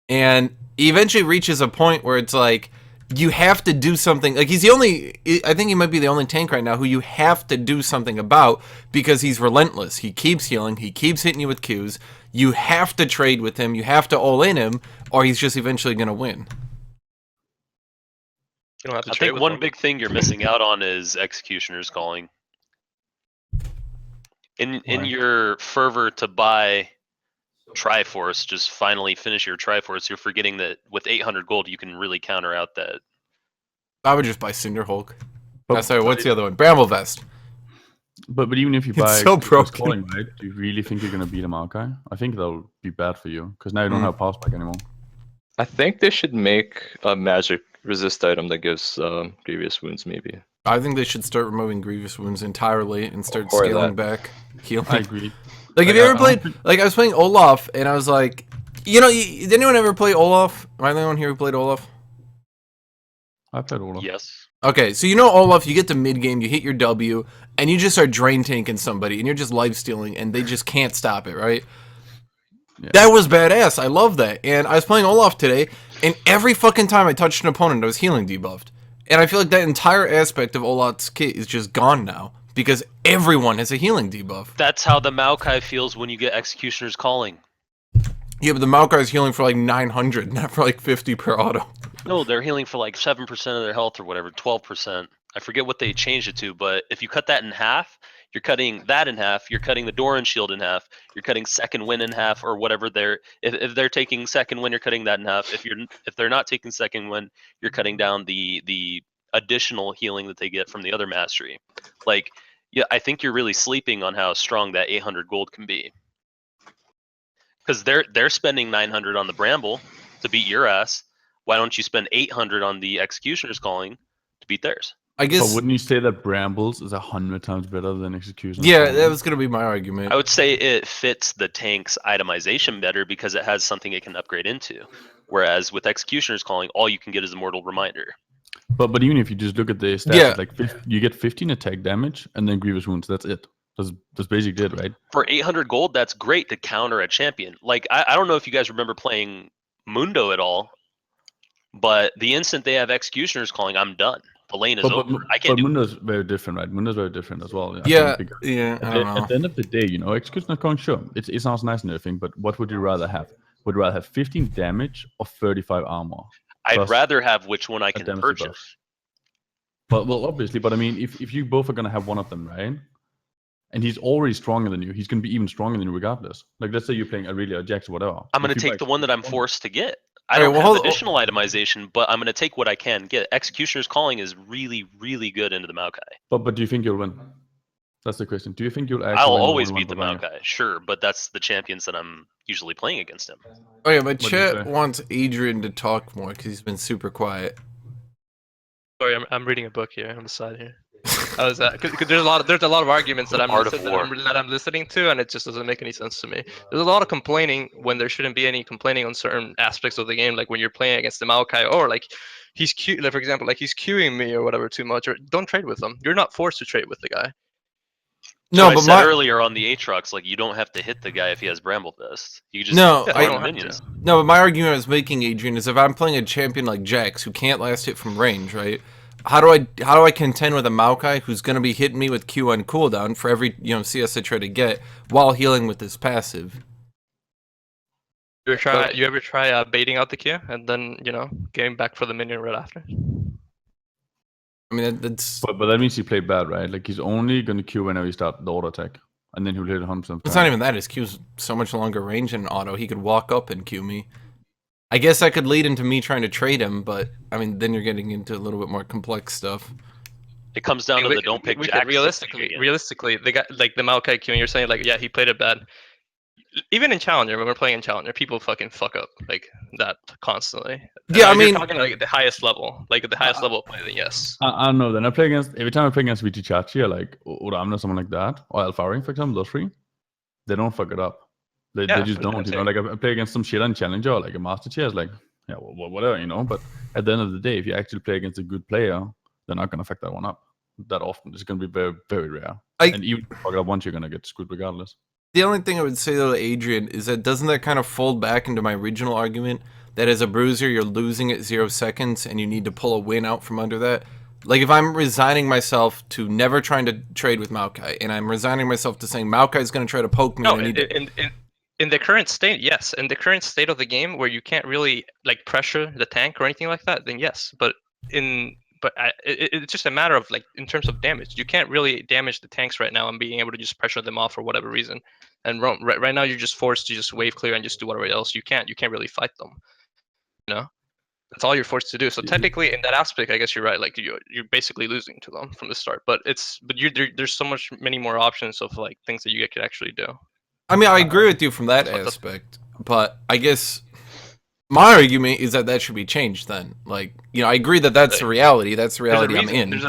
And he eventually reaches a point where it's like, you have to do something. Like, he's the only, I think he might be the only tank right now who you have to do something about, because he's relentless. He keeps healing, he keeps hitting you with Qs. You have to trade with him, you have to all in him, or he's just eventually going to win. You don't have to I trade think with one them. big thing you're missing out on is Executioner's Calling. In Why? your fervor to buy Triforce, just finally finish your Triforce, you're forgetting that with 800 gold you can really counter out that. I would just buy Cinder Hulk. But- Sorry, what's the other one? Bramble Vest. But even if you It's buy so Executioner's broken. Calling, right? Do you really think you're gonna beat a Maokai? I think that'll be bad for you because now you don't have Pulse Spike anymore. I think they should make a magic resist item that gives grievous wounds, maybe. I think they should start removing Grievous Wounds entirely and start Or scaling that. back healing. I agree. Like, have Like, you I ever don't played, think- like, I was playing Olaf, and I was like, you know, did anyone ever play Olaf? Am I the only one here who played Olaf? I played Olaf. Yes. Okay, so you know Olaf, you get to mid-game, you hit your W, and you just start drain tanking somebody, and you're just life-stealing, and they just can't stop it, right? Yeah. That was badass, I love that. And I was playing Olaf today, and every fucking time I touched an opponent, I was healing debuffed. And I feel like that entire aspect of Olaf's kit is just gone now, because everyone has a healing debuff. That's how the Maokai feels when you get Executioner's Calling. Yeah, but the Maokai is healing for like 900, not for like 50 per auto. No, they're healing for like 7% of their health or whatever, 12%. I forget what they changed it to, but if you cut that in half, you're cutting that in half, you're cutting the Doran shield in half, you're cutting second win in half, or whatever they're, if they're taking second win, you're cutting that in half. If they're not taking second win, you're cutting down the additional healing that they get from the other mastery. Like, yeah, I think you're really sleeping on how strong that 800 gold can be. Because they're spending 900 on the Bramble to beat your ass, Why don't you spend 800 on the Executioner's Calling to beat theirs? I But guess. wouldn't you say that Brambles is 100 times better than Execution? Yeah, that was gonna be my argument. I would say it fits the tank's itemization better because it has something it can upgrade into. Whereas with Executioner's Calling, all you can get is a Mortal Reminder. But even if you just look at the stats, Yeah. it's like you get 15 attack damage and then Grievous Wounds. That's it. That's basically it, right? For 800 gold, that's great to counter a champion. Like, I don't know if you guys remember playing Mundo at all, but the instant they have Executioner's Calling, I'm done. The lane is over. I can't But do Mundo's very different, right? Mundo's very different as well. I Yeah, think, because yeah. I at, don't the, know. at the end of the day, Executioner Calling, sure, it sounds nice and everything, but what would you rather have? Would you rather have 15 damage or 35 armor? I'd plus rather have which one I a can damage purchase. debuff? Well, obviously, but I mean, if you both are gonna have one of them, right? And he's already stronger than you, he's gonna be even stronger than you regardless. Like, let's say you're playing Aurelia or Jax or whatever. I'm going If to you take buy the one that I'm Executioner forced to get. I Alright, don't well, have hold- additional itemization, but I'm going to take what I can get. Executioner's Calling is really, really good into the Maokai. but do you think you'll win? That's the question. Do you think you'll actually I'll win always 1-1 beat the by buying it? Maokai, sure, but that's the champions that I'm usually playing against him. Okay, my do you chat say? wants Adrian to talk more because he's been super quiet. Sorry, I'm reading a book here on the side here. I was because there's a lot of arguments that Art of War. that I'm listening to, and it just doesn't make any sense to me. There's a lot of complaining when there shouldn't be any complaining on certain aspects of the game, like when you're playing against the Maokai, or like he's like, for example, like he's queuing me or whatever too much, or don't trade with him. You're not forced to trade with the guy. No, So I but said my earlier on the Aatrox, like you don't have to hit the guy if he has Bramble Fist. You just No, Yeah, farm you don't have minions. to. no, but my argument I was making, Adrian, is if I'm playing a champion like Jax who can't last hit from range, right? How do I contend with a Maokai who's going to be hitting me with Q on cooldown for every CS I try to get while healing with this passive? You ever try baiting out the Q and then getting back for the minion right after? I mean, that's But that means he played bad, right? Like, he's only gonna Q whenever he start the auto attack, and then he'll hit 100%. it's not even that. His Q's so much longer range in auto. He could walk up and Q me. I guess that could lead into me trying to trade him, but I mean, then you're getting into a little bit more complex stuff. It comes down to the don't pick Jax. Realistically, the guy like the Maokai Q, and you're saying like, yeah, he played it bad. Even in Challenger, when we're playing in Challenger, people fucking fuck up like that constantly. Yeah, I If you're mean- talking like at the highest level, like at the highest level of play, then yes. I don't know. Then every time I play against Vichichachi or like Uramna, someone like that, or Alfari, for example, those three, they don't fuck it up. They Yeah, just that's what don't. I'm Like, I play against some shit on Challenger or like a Master Chair, it's like, yeah, well, whatever, But at the end of the day, if you actually play against a good player, they're not gonna fuck that one up that often. It's gonna be very, very rare. And even if you fuck it up once, you're gonna get screwed regardless. The only thing I would say though to Adrian is that doesn't that kind of fold back into my original argument that as a bruiser you're losing at 0 seconds and you need to pull a win out from under that? Like if I'm resigning myself to never trying to trade with Maokai and I'm resigning myself to saying Maokai's going to try to poke me. No, and I need to... in the current state, yes. In the current state of the game, where you can't really like pressure the tank or anything like that, then yes. But it's just a matter of like in terms of damage, you can't really damage the tanks right now and being able to just pressure them off for whatever reason. And right now, you're just forced to just wave clear and just do whatever else you can't. You can't really fight them. That's all you're forced to do. So technically, in that aspect, I guess you're right. Like you're basically losing to them from the start. But there's so many more options of like things that you could actually do. I mean, I agree with you from that aspect, but I guess my argument is that should be changed then. Like, I agree that that's the reality. That's the reality I'm in. There's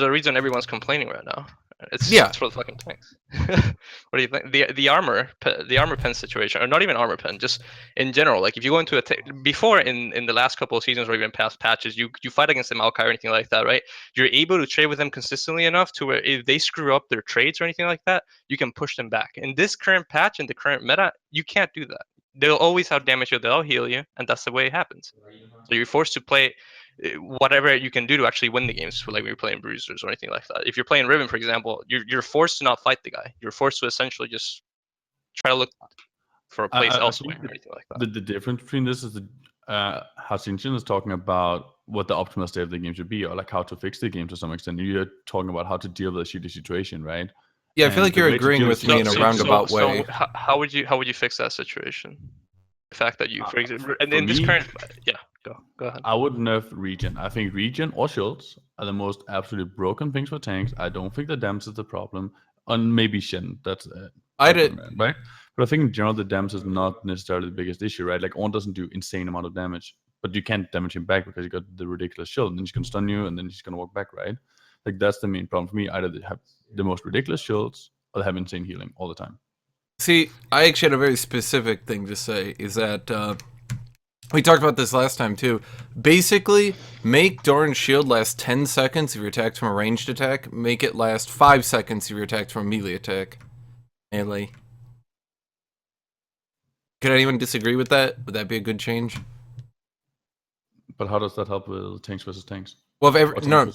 a reason everyone's complaining right now. It's for the fucking tanks. What do you think? The armor pen situation, or not even armor pen, just in general. Like if you go into before in the last couple of seasons or even past patches, you fight against the Maokai or anything like that, right? You're able to trade with them consistently enough to where if they screw up their trades or anything like that, you can push them back. In this current patch, in the current meta, you can't do that. They'll always have damage, they'll heal you, and that's the way it happens. So you're forced to play whatever you can do to actually win the games, like when you're playing bruisers or anything like that. If you're playing Riven, for example, you're forced to not fight the guy. You're forced to essentially just try to look for a place elsewhere or anything like that. The difference between this is that Hashinshin is talking about what the optimal state of the game should be, or like how to fix the game to some extent. You're talking about how to deal with a shitty situation, right? Yeah, I feel like you're agreeing with me in a roundabout way. So how would you fix that situation? The fact that you, for example, and in this me, current, go ahead. I would nerf Regen. I think Regen or Shields are the most absolutely broken things for tanks. I don't think the Dams is the problem. And maybe Shin. That's I did, right? But I think in general the Dams is not necessarily the biggest issue, right? Like Ornn doesn't do insane amount of damage but you can't damage him back because you got the ridiculous shield, and then he's gonna stun you, and then he's gonna walk back, right? Like that's the main problem for me. Either they have the most ridiculous shields or they have insane healing all the time. See, I actually had a very specific thing to say, is that we talked about this last time too. Basically, make Doran's shield last 10 seconds if you're attacked from a ranged attack. Make it last 5 seconds if you're attacked from a melee attack. Melee. Could anyone disagree with that? Would that be a good change? But how does that help with tanks versus tanks? Well, Or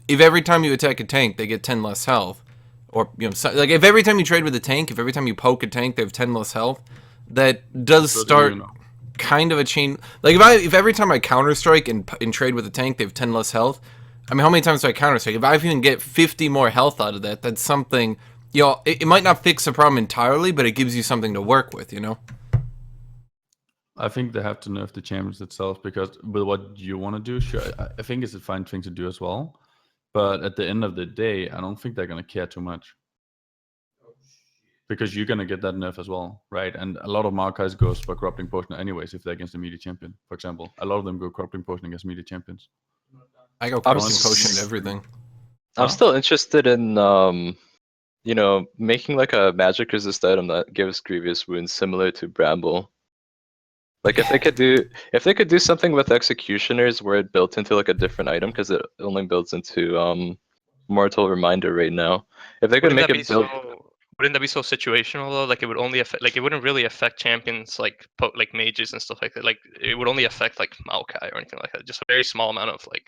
if every time you attack a tank, they get 10 less health, or like if every time you trade with a tank, if every time you poke a tank, they have 10 less health, that does start kind of a chain. Like if every time I counter strike and trade with a tank, they have 10 less health. I mean, how many times do I counter strike? If I even get 50 more health out of that, that's something. It might not fix the problem entirely, but it gives you something to work with. I think they have to nerf the champions itself, because with what you want to do, sure, I think it's a fine thing to do as well. But at the end of the day, I don't think they're going to care too much. Because you're going to get that nerf as well, right? And a lot of Maokai's goes for Corrupting Potion anyways if they're against a melee champion, for example. A lot of them go Corrupting Potion against melee champions. I go Corrupting Potion and everything. I'm still interested in, making like a magic resist item that gives grievous wounds similar to Bramble. Like if they could do something with executioners where it built into like a different item, because it only builds into Mortal Reminder right now. If they could make it build. Wouldn't that be so situational though? Like it would only affect, like it wouldn't really affect champions like mages and stuff like that. Like it would only affect like Maokai or anything like that. Just a very small amount of like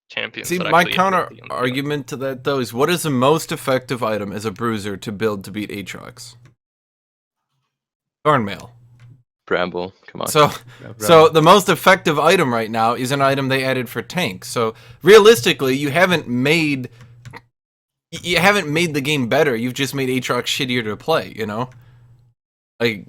champions. See, my counter argument to that though is, what is the most effective item as a bruiser to build to beat Aatrox? Thornmail. Bramble, come on. So the most effective item right now is an item they added for tanks. So realistically, you haven't made the game better. You've just made Aatrox shittier to play. Like,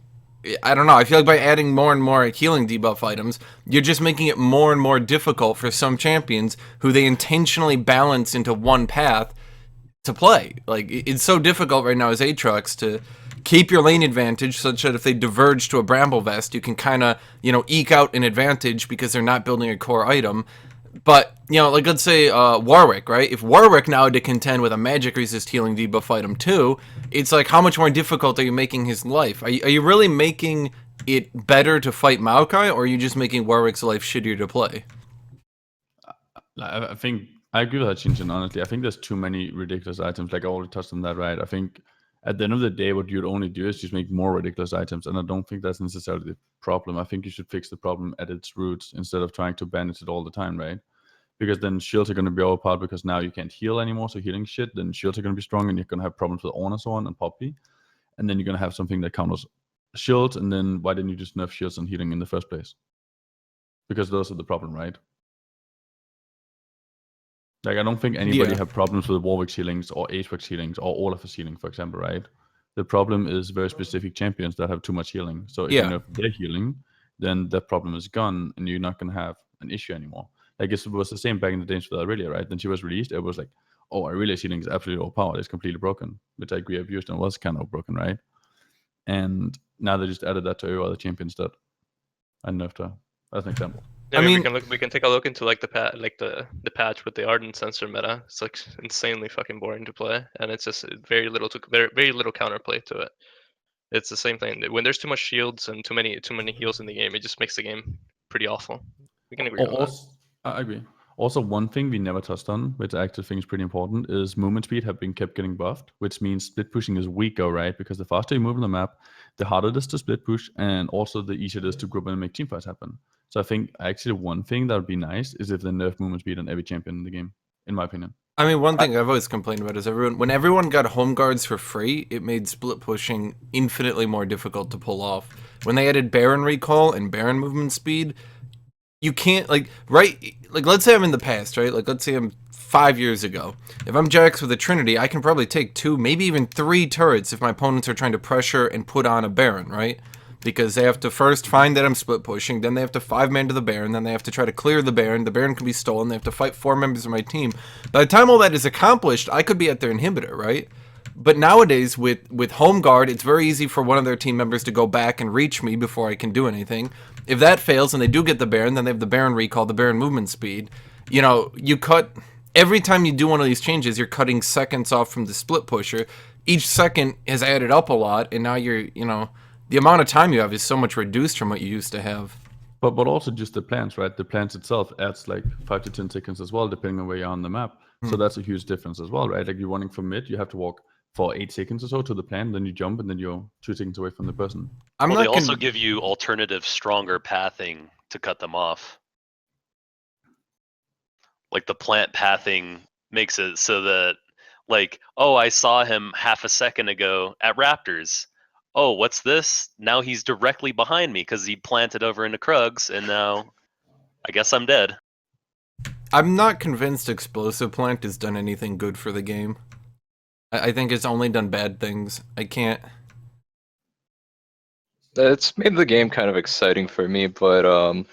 I don't know. I feel like by adding more and more healing debuff items, you're just making it more and more difficult for some champions who they intentionally balance into one path to play. Like, it's so difficult right now as Aatrox to keep your lane advantage, such that if they diverge to a Bramble Vest, you can kind of, eke out an advantage because they're not building a core item. But, like let's say Warwick, right? If Warwick now had to contend with a magic resist healing debuff item too, it's like, how much more difficult are you making his life? Are you really making it better to fight Maokai, or are you just making Warwick's life shittier to play? I think I agree with Hashinshin, honestly. I think there's too many ridiculous items. Like I already touched on that, right? I think at the end of the day, what you'd only do is just make more ridiculous items, and I don't think that's necessarily the problem. I think you should fix the problem at its roots instead of trying to banish it all the time, right? Because then shields are going to be overpowered because now you can't heal anymore, so healing shit, then shields are going to be strong, and you're going to have problems with Ornn and so on and Poppy, and then you're going to have something that counters shields, and then why didn't you just nerf shields and healing in the first place? Because those are the problem, right? Like, I don't think anybody have problems with Warwick's healings or Aatrox's healings or Olaf's healing, for example, right? The problem is very specific champions that have too much healing. So if you nerf their healing, then that problem is gone, and you're not going to have an issue anymore. Like, it was the same back in the days with Aurelia, right? Then she was released, it was like, oh, Aurelia's healing is absolutely overpowered, it's completely broken, which I agree abused and was kind of broken, right? And now they just added that to every other champions that I nerfed her, as an example. Yeah, I mean, we can take a look into like the patch with the Ardent Sensor meta. It's like insanely fucking boring to play, and it's just very little counterplay to it. It's the same thing. When there's too much shields and too many heals in the game, it just makes the game pretty awful. We can agree on that. I agree. Also, one thing we never touched on, which I actually think is pretty important, is movement speed have been kept getting buffed, which means split pushing is weaker, right? Because the faster you move on the map, the harder it is to split push, and also the easier it is to group and make teamfights happen. So I think actually one thing that would be nice is if they nerf movement speed on every champion in the game, in my opinion. I mean, one thing I've always complained about is when everyone got home guards for free, it made split pushing infinitely more difficult to pull off. When they added Baron recall and Baron movement speed, you can't, let's say I'm in the past, right? Like, let's say I'm 5 years ago. If I'm Jax with a Trinity, I can probably take 2, maybe even 3 turrets if my opponents are trying to pressure and put on a Baron, right? Because they have to first find that I'm split pushing, then they have to 5-man to the Baron, then they have to try to clear the Baron can be stolen, they have to fight 4 members of my team. By the time all that is accomplished, I could be at their inhibitor, right? But nowadays, with home guard, it's very easy for one of their team members to go back and reach me before I can do anything. If that fails and they do get the Baron, then they have the Baron recall, the Baron movement speed. You know, you cut... Every time you do one of these changes, you're cutting seconds off from the split pusher. Each second has added up a lot, and now you know, the amount of time you have is so much reduced from what you used to have. But also just the plants, right? The plants itself adds like 5 to 10 seconds as well, depending on where you're on the map. So that's a huge difference as well, right? Like you're running from mid, you have to walk for 8 seconds or so to the plant, then you jump, and then you're 2 seconds away from the person. I'm Well, not they also con- give you alternative, stronger pathing to cut them off. Like the plant pathing makes it so that, like, oh, I saw him half a second ago at Raptors. Oh, what's this? Now he's directly behind me because he planted over into Krugs, and now I guess I'm dead. I'm not convinced Explosive Plant has done anything good for the game. I think it's only done bad things. I can't... It's made the game kind of exciting for me, but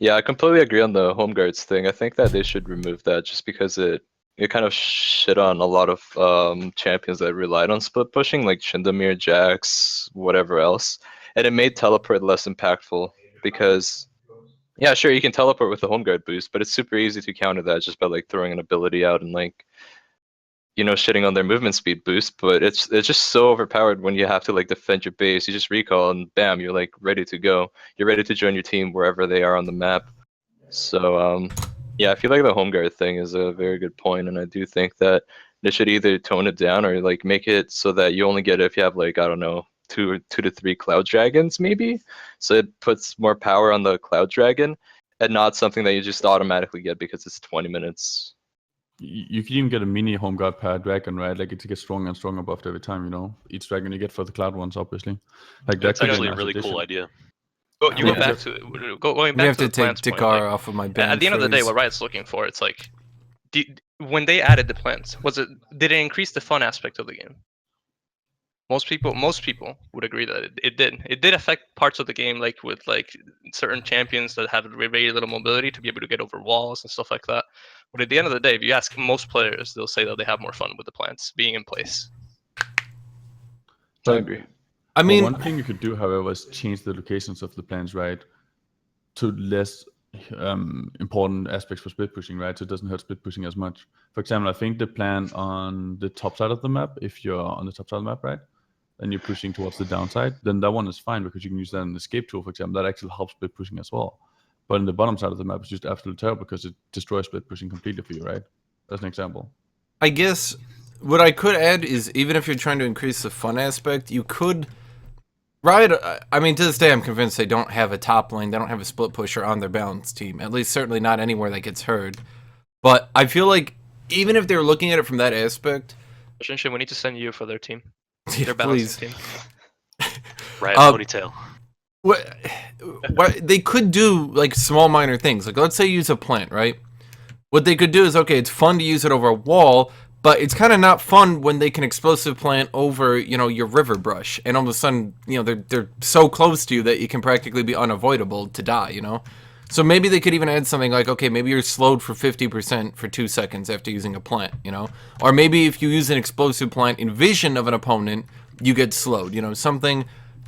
yeah, I completely agree on the home guards thing. I think that they should remove that just because it kind of shit on a lot of champions that relied on split pushing, like Chindomir, Jax, whatever else, and it made teleport less impactful because, yeah, sure, you can teleport with the home guard boost, but it's super easy to counter that just by like throwing an ability out and like, you know, shitting on their movement speed boost. But it's just so overpowered when you have to like defend your base. You just recall and bam, you're like ready to go. You're ready to join your team wherever they are on the map. So yeah, I feel like the home guard thing is a very good point, and I do think that they should either tone it down or like make it so that you only get it if you have like, I don't know, two to three cloud dragons maybe. So it puts more power on the cloud dragon and not something that you just automatically get because it's 20 minutes. You can even get a mini home guard per dragon, right? Like it gets stronger and stronger buffed every time, you know? Each dragon you get for the cloud ones, obviously. Like That's could be actually a nice really addition. cool idea. Go, you We go have back to going We back have to to the take plants point, Dekar like, off of my band at the end of the day, phrase. what Riot's looking for, it's like, when they added the plants, did it increase the fun aspect of the game? Most people would agree that it did. It did affect parts of the game, like with like certain champions that have very little mobility to be able to get over walls and stuff like that. But at the end of the day, if you ask most players, they'll say that they have more fun with the plants being in place. I agree. I mean, one thing you could do, however, is change the locations of the plants, right, to less important aspects for split pushing, right? So it doesn't hurt split pushing as much. For example, I think the plan on the top side of the map, if you're on the top side of the map, right, and you're pushing towards the downside, then that one is fine because you can use that in the escape tool, for example. That actually helps split pushing as well. But in the bottom side of the map, it's just absolute terrible because it destroys split pushing completely for you, right? As an example. I guess what I could add is even if you're trying to increase the fun aspect, you could... Riot, I mean, to this day, I'm convinced they don't have a top lane. They don't have a split pusher on their balance team. At least, certainly not anywhere that gets heard. But I feel like even if they were looking at it from that aspect... Hashinshin, we need to send you for their team. Yeah, Their please. balancing team. Riot Um, ponytail. What they could do, like, small minor things. Like, let's say use a plant, right? What they could do is, okay, it's fun to use it over a wall, but it's kind of not fun when they can explosive plant over, you know, your river brush, and all of a sudden, you know, they're so close to you that it can practically be unavoidable to die, you know? So maybe they could even add something like, okay, maybe you're slowed for 50% for 2 seconds after using a plant, you know? Or maybe if you use an explosive plant in vision of an opponent, you get slowed, you know? Something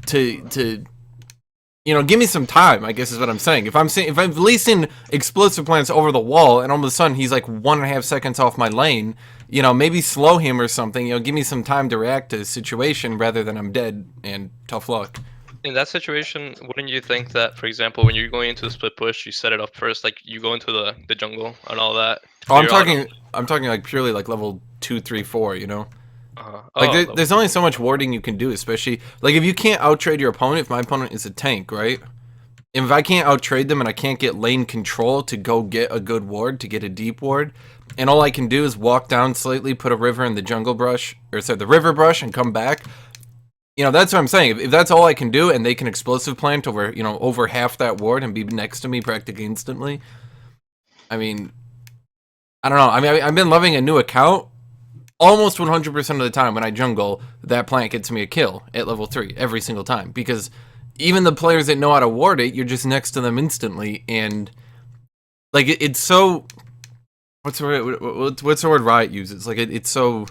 to you know, give me some time, I guess is what I'm saying. If I'm releasing explosive plants over the wall and all of a sudden he's like 1.5 seconds off my lane, you know, maybe slow him or something, you know, give me some time to react to the situation rather than I'm dead and tough luck. In that situation, wouldn't you think that, for example, when you're going into the split push, you set it up first, like you go into the jungle and all that? Oh, I'm figure out- talking like purely like level 2, 3, 4, you know? Oh, Like, there's only so much warding you can do, especially... Like, if you can't outtrade your opponent, if my opponent is a tank, right? And if I can't outtrade them and I can't get lane control to go get a good ward, to get a deep ward, and all I can do is walk down slightly, put a river in the jungle brush, or sorry, the river brush, and come back, you know, that's what I'm saying. If that's all I can do, and they can explosive plant over, you know, over half that ward and be next to me practically instantly, I mean... I don't know. I mean, I've been loving a new account. Almost 100% of the time when I jungle, that plant gets me a kill at level 3 every single time. Because even the players that know how to ward it, you're just next to them instantly. And, like, it's so... What's the word Riot uses? Like, it's so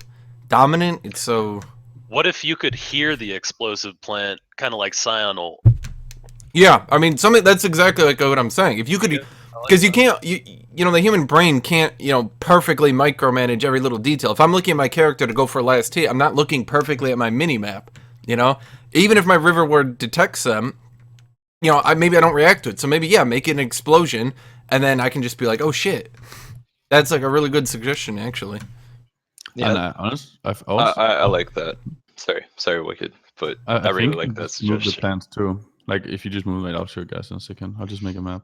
dominant. It's so. What if you could hear the explosive plant, kind of like Scion ult? Yeah, I mean, that's exactly like what I'm saying. If you could, because you can't, you know, the human brain can't, you know, perfectly micromanage every little detail. If I'm looking at my character to go for last hit, I'm not looking perfectly at my mini map. You know, even if my river ward detects them, you know, maybe I don't react to it. So maybe make an explosion, and then I can just be like, oh shit. That's like a really good suggestion, actually. Yeah, And I've also, I like that. Sorry, Wicked, but I really think like you that just move the suggestion. plants too. Like if you just move it, I'll show you guys in a second. I'll just make a map.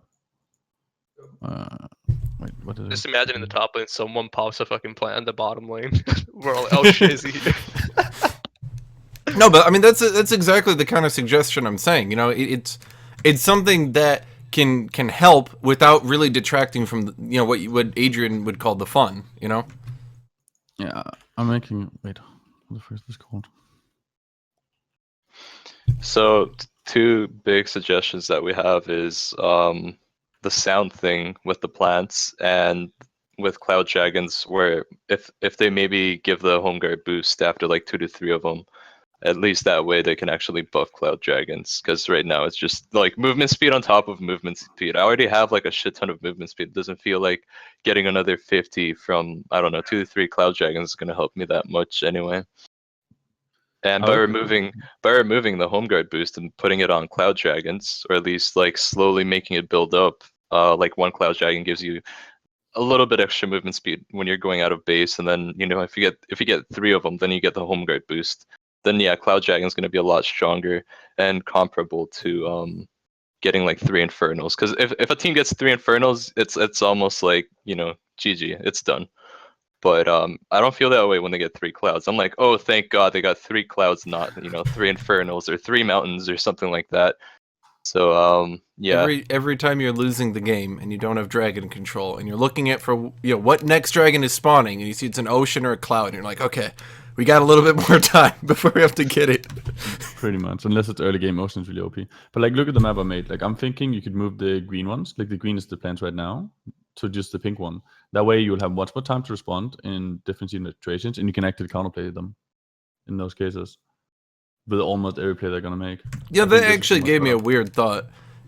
Wait, what is Just it? imagine in the top lane, someone pops a fucking plant in the bottom lane. We're all, oh shit, is he here? No, but I mean that's exactly the kind of suggestion I'm saying. You know, it's something that can help without really detracting from you know what Adrian would call the fun. You know. Yeah, I'm making. Wait, what the first is called? So two big suggestions that we have is the sound thing with the plants and with Cloud Dragons, where if they maybe give the home guard boost after like 2 to 3 of them, at least that way they can actually buff Cloud Dragons. Because right now it's just like movement speed on top of movement speed. I already have like a shit ton of movement speed. It doesn't feel like getting another 50 from, I don't know, 2 to 3 Cloud Dragons is going to help me that much anyway. And by removing the home guard boost and putting it on Cloud Dragons, or at least like slowly making it build up, like one Cloud Dragon gives you a little bit extra movement speed when you're going out of base, and then you know if you get 3 of them, then you get the home guard boost. Then yeah, Cloud Dragon's gonna be a lot stronger and comparable to getting like 3 Infernals. Because if a team gets 3 Infernals, it's almost like, you know, GG, it's done. But I don't feel that way when they get 3 clouds. I'm like, oh, thank God they got 3 clouds, not 3 infernals or 3 mountains or something like that. So yeah. Every time you're losing the game and you don't have dragon control and you're looking at for what next dragon is spawning and you see it's an ocean or a cloud and you're like, okay, we got a little bit more time before we have to get it. Pretty much, unless it's early game, ocean is really OP. But like, look at the map I made. Like, I'm thinking you could move the green ones, like the green is the plants right now, to just the pink one. That way you'll have much more time to respond in different situations, and you can actually counterplay them in those cases with almost every play they're gonna make. Yeah, that actually gave me a weird thought.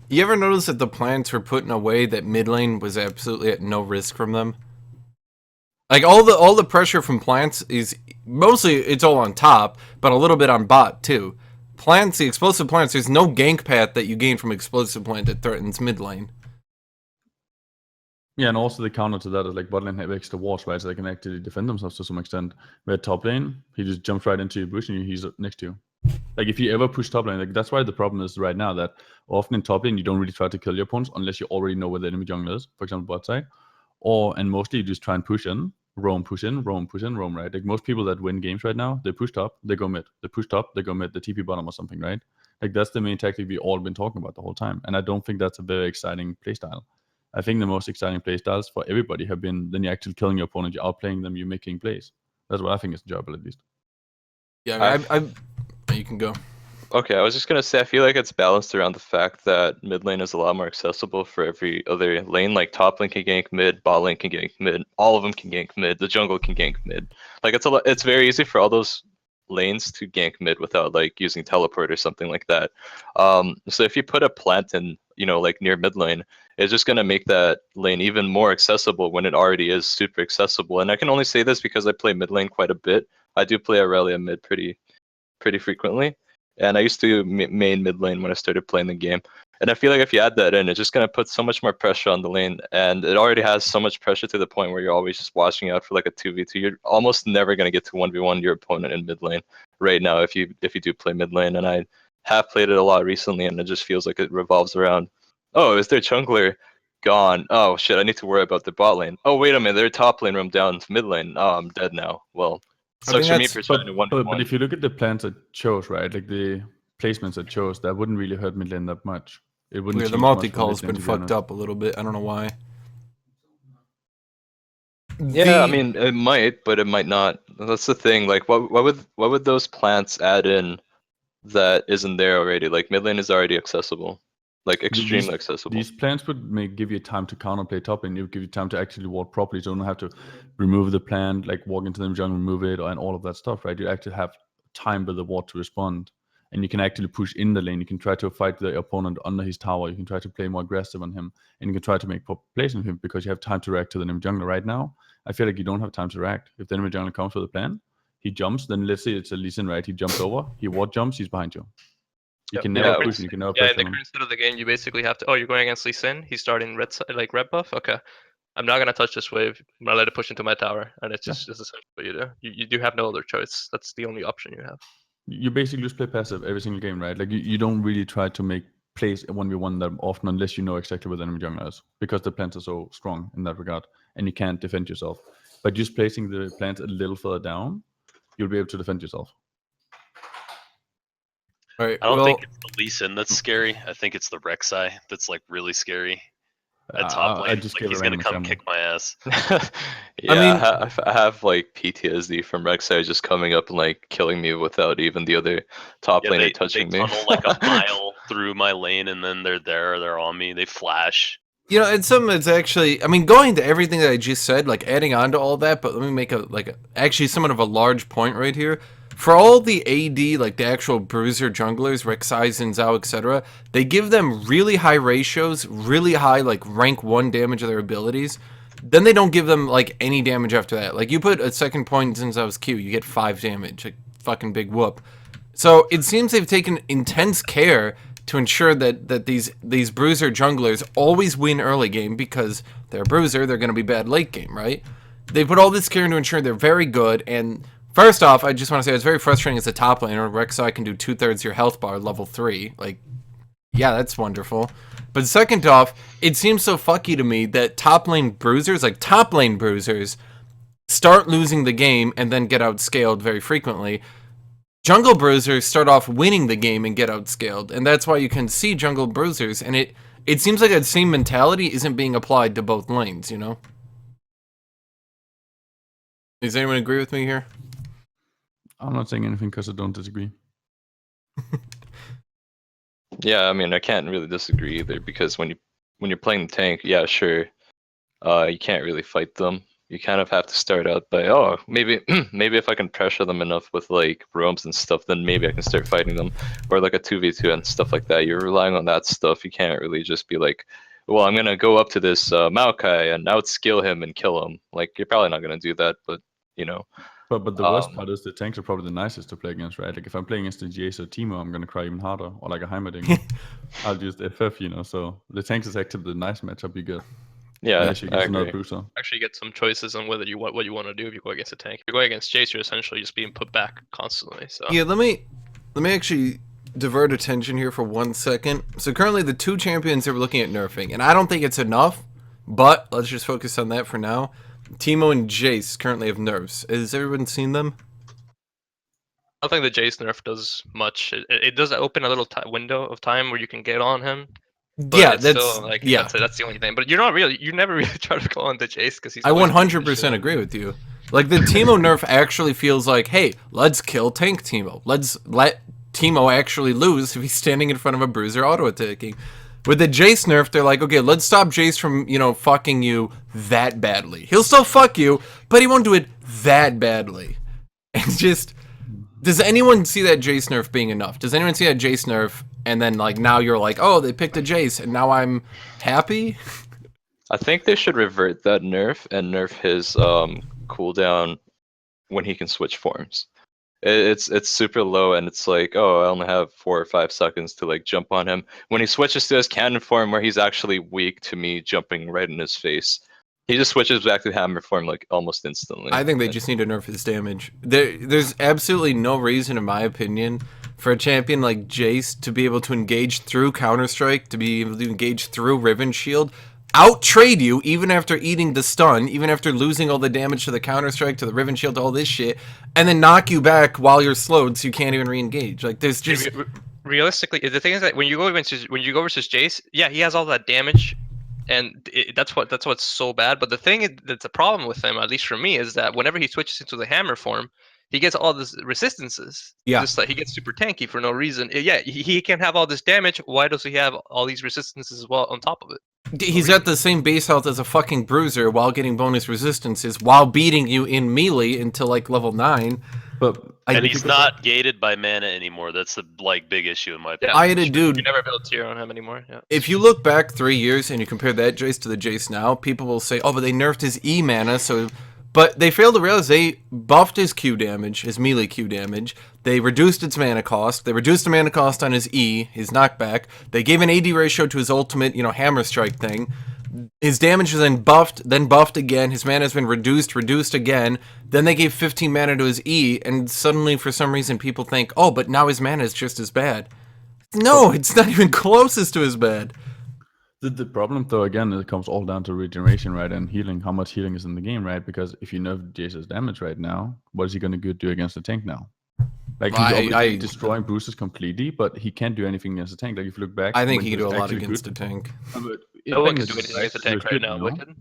You ever notice that the plants were put in a way that mid lane was absolutely at no risk from them? Like all the pressure from plants is mostly it's all on top, but a little bit on bot too. Plants, the explosive plants, there's no gank path that you gain from explosive plant that threatens mid lane. Yeah, and also the counter to that is like bot lane have extra walls, right? So they can actually defend themselves to some extent. Where top lane, he just jumps right into your bush and he's next to you. Like if you ever push top lane, like that's why the problem is right now that often in top lane you don't really try to kill your opponents unless you already know where the enemy jungle is, for example bot side. And mostly you just try and push in, roam, push in, roam, push in, roam, right? Like most people that win games right now, they push top, they go mid. They push top, they go mid, the TP bottom or something, right? Like that's the main tactic we all been talking about the whole time. And I don't think that's a very exciting playstyle. I think the most exciting playstyles for everybody have been then you're actually killing your opponent, you're outplaying them, you're making plays. That's what I think is enjoyable at least. Yeah, you can go. Okay, I was just gonna say I feel like it's balanced around the fact that mid lane is a lot more accessible for every other lane. Like top lane can gank mid, bot lane can gank mid, all of them can gank mid, the jungle can gank mid. Like it's very easy for all those lanes to gank mid without like using teleport or something like that. So if you put a plant in, like near mid lane, it's just gonna make that lane even more accessible when it already is super accessible. And I can only say this because I play mid lane quite a bit. I do play Aurelia mid pretty frequently. And I used to main mid lane when I started playing the game. And I feel like if you add that in, it's just going to put so much more pressure on the lane. And it already has so much pressure to the point where you're always just watching out for like a 2v2. You're almost never going to get to 1v1 your opponent in mid lane right now if you do play mid lane. And I have played it a lot recently, and it just feels like it revolves around, oh, is their jungler gone? Oh, shit, I need to worry about the bot lane. Oh, wait a minute, their top lane roam down to mid lane. Oh, I'm dead now. Well, sucks for me for trying to 1v1. But if you look at the plans it chose, right, like the placements it chose, that wouldn't really hurt mid lane that much. It wouldn't. Yeah, the change multi-call's much been fucked up a little bit. I don't know why. Yeah, I mean, it might, but it might not. That's the thing. Like, what would those plants add in that isn't there already? Like, mid lane is already accessible. like extremely accessible. These plans would give you time to counterplay top lane. It would give you time to actually ward properly, so you don't have to remove the plant, like walk into the jungle, remove it, and all of that stuff, right? You actually have time with the ward to respond, and you can actually push in the lane. You can try to fight the opponent under his tower. You can try to play more aggressive on him, and you can try to make plays on him because you have time to react to the enemy jungler. Right now, I feel like you don't have time to react. If the enemy jungler comes with a plan, he jumps. Then let's say it's a Lee Sin, right? He jumps over, he ward jumps, he's behind you. You can never push. You can never pressure in the him. current state of the game, you basically have to. Oh, you're going against Lee Sin. He's starting red buff. Okay, I'm not gonna touch this wave. I'm gonna let it push into my tower, and it's just this is what you do. You do have no other choice. That's the only option you have. You basically just play passive every single game, right? Like you don't really try to make plays 1v1 that often unless you know exactly where the enemy jungler is, because the plants are so strong in that regard, and you can't defend yourself. But just placing the plants a little further down, you'll be able to defend yourself. Right. I don't think it's the Lee Sin that's scary. I think it's the Rek'Sai that's like really scary at top lane. I just Like gave a he's gonna random come example. kick my ass. Yeah, mean- I have like PTSD from Rek'Sai just coming up and like killing me without even the other top Yeah, laner they touching me. tunnel like a mile through my lane, and then they're on me. They flash. You know, it's something that's actually, I mean, going to everything that I just said, like adding on to all that, but let me make actually somewhat of a large point right here. For all the AD, like the actual bruiser junglers, Rek'Sai, Xin Zhao, etc., they give them really high ratios, really high, like, rank 1 damage of their abilities. Then they don't give them, like, any damage after that. Like, you put a second point in Xin Zhao's Q, you get 5 damage. Like, fucking big whoop. So, it seems they've taken intense care to ensure that these bruiser junglers always win early game because they're a bruiser, they're going to be bad late game, right? They put all this care into ensure they're very good, and first off, I just want to say it's very frustrating as a top laner. Rek'Sai can do 2/3 your health bar level 3. Like, yeah, that's wonderful. But second off, it seems so fucky to me that top lane bruisers, start losing the game and then get outscaled very frequently. Jungle bruisers start off winning the game and get outscaled, and that's why you can see jungle bruisers, and it seems like that same mentality isn't being applied to both lanes, you know? Does anyone agree with me here? I'm not saying anything because I don't disagree. Yeah, I mean, I can't really disagree either because when you're playing the tank, yeah, sure, you can't really fight them. You kind of have to start out by, oh, maybe if I can pressure them enough with like roams and stuff, then maybe I can start fighting them, or like a 2v2 and stuff like that. You're relying on that stuff. You can't really just be like, well, I'm gonna go up to this Maokai and outskill him and kill him. Like, you're probably not gonna do that, but you know. But the worst part is the tanks are probably the nicest to play against, right? Like if I'm playing against a Jace or Teemo, I'm gonna cry even harder, or like a Heimerdinger. I'll just FF, you know. So the tanks is actually the nice matchup you get. Yeah, Unless you I get another agree. bruiser. Actually, get some choices on what you want to do if you go against a tank. If you're going against Jace, you're essentially just being put back constantly. So Yeah, let me actually divert attention here for 1 second. So currently the two champions that we're looking at nerfing, and I don't think it's enough, but let's just focus on that for now. Teemo and Jace currently have nerfs. Has everyone seen them? I don't think the Jace nerf does much. It does open a little window of time where you can get on him. But Yeah, it's that's still, like, yeah. that's the only thing. But you never really try to go on the Jace because he's. I always beating the 100% shit. agree with you. Like the Teemo nerf actually feels like, hey, let's kill tank Teemo. Let's let Teemo actually lose if he's standing in front of a bruiser auto attacking. With the Jace nerf, they're like, okay, let's stop Jace from, you know, fucking you that badly. He'll still fuck you, but he won't do it that badly. It's just, does anyone see that Jace nerf being enough? Does anyone see that Jace nerf and then like now you're like, oh, they picked a Jace and now I'm happy? I think they should revert that nerf and nerf his cooldown when he can switch forms. It's super low and it's like, oh, I only have 4 or 5 seconds to like jump on him. When he switches to his cannon form where he's actually weak to me jumping right in his face, he just switches back to hammer form like almost instantly. I think they just need to nerf his damage. There's absolutely no reason, in my opinion, for a champion like Jace to be able to engage through Counter-Strike, to be able to engage through Riven Shield, out-trade you even after eating the stun, even after losing all the damage to the Counter-Strike, to the Riven Shield, to all this shit, and then knock you back while you're slowed so you can't even re-engage. Like, there's just... Realistically, the thing is that when you go versus Jace, yeah, he has all that damage, and that's what's so bad. But the thing that's a problem with him, at least for me, is that whenever he switches into the hammer form, he gets all these resistances. Yeah. Just like he gets super tanky for no reason. Yeah, he can have all this damage. Why does he have all these resistances as well on top of it? He's at the same base health as a fucking bruiser while getting bonus resistances while beating you in melee until like level 9. But And he's not gated by mana anymore. That's the like big issue in my opinion. I had a dude. You never build tier on him anymore. Yeah. If you look back 3 years and you compare that Jace to the Jace now, people will say, "Oh, but they nerfed his E mana." But they failed to realize they buffed his Q damage, his melee Q damage. They reduced its mana cost. They reduced the mana cost on his E, his knockback. They gave an AD ratio to his ultimate, hammer strike thing. His damage is then buffed again. His mana has been reduced again. Then they gave 15 mana to his E, and suddenly, for some reason, people think, "Oh, but now his mana is just as bad." No, it's not even closest to as bad. The problem, though, again, it comes all down to regeneration, right, and healing. How much healing is in the game, right? Because if you nerf Jace's damage right now, what is he going to do against the tank now? Like, he's obviously destroying bruises completely, but he can't do anything against the tank. Like, if you look back, I think he can do a lot against the tank. No one can do anything against the tank right now. Wickd.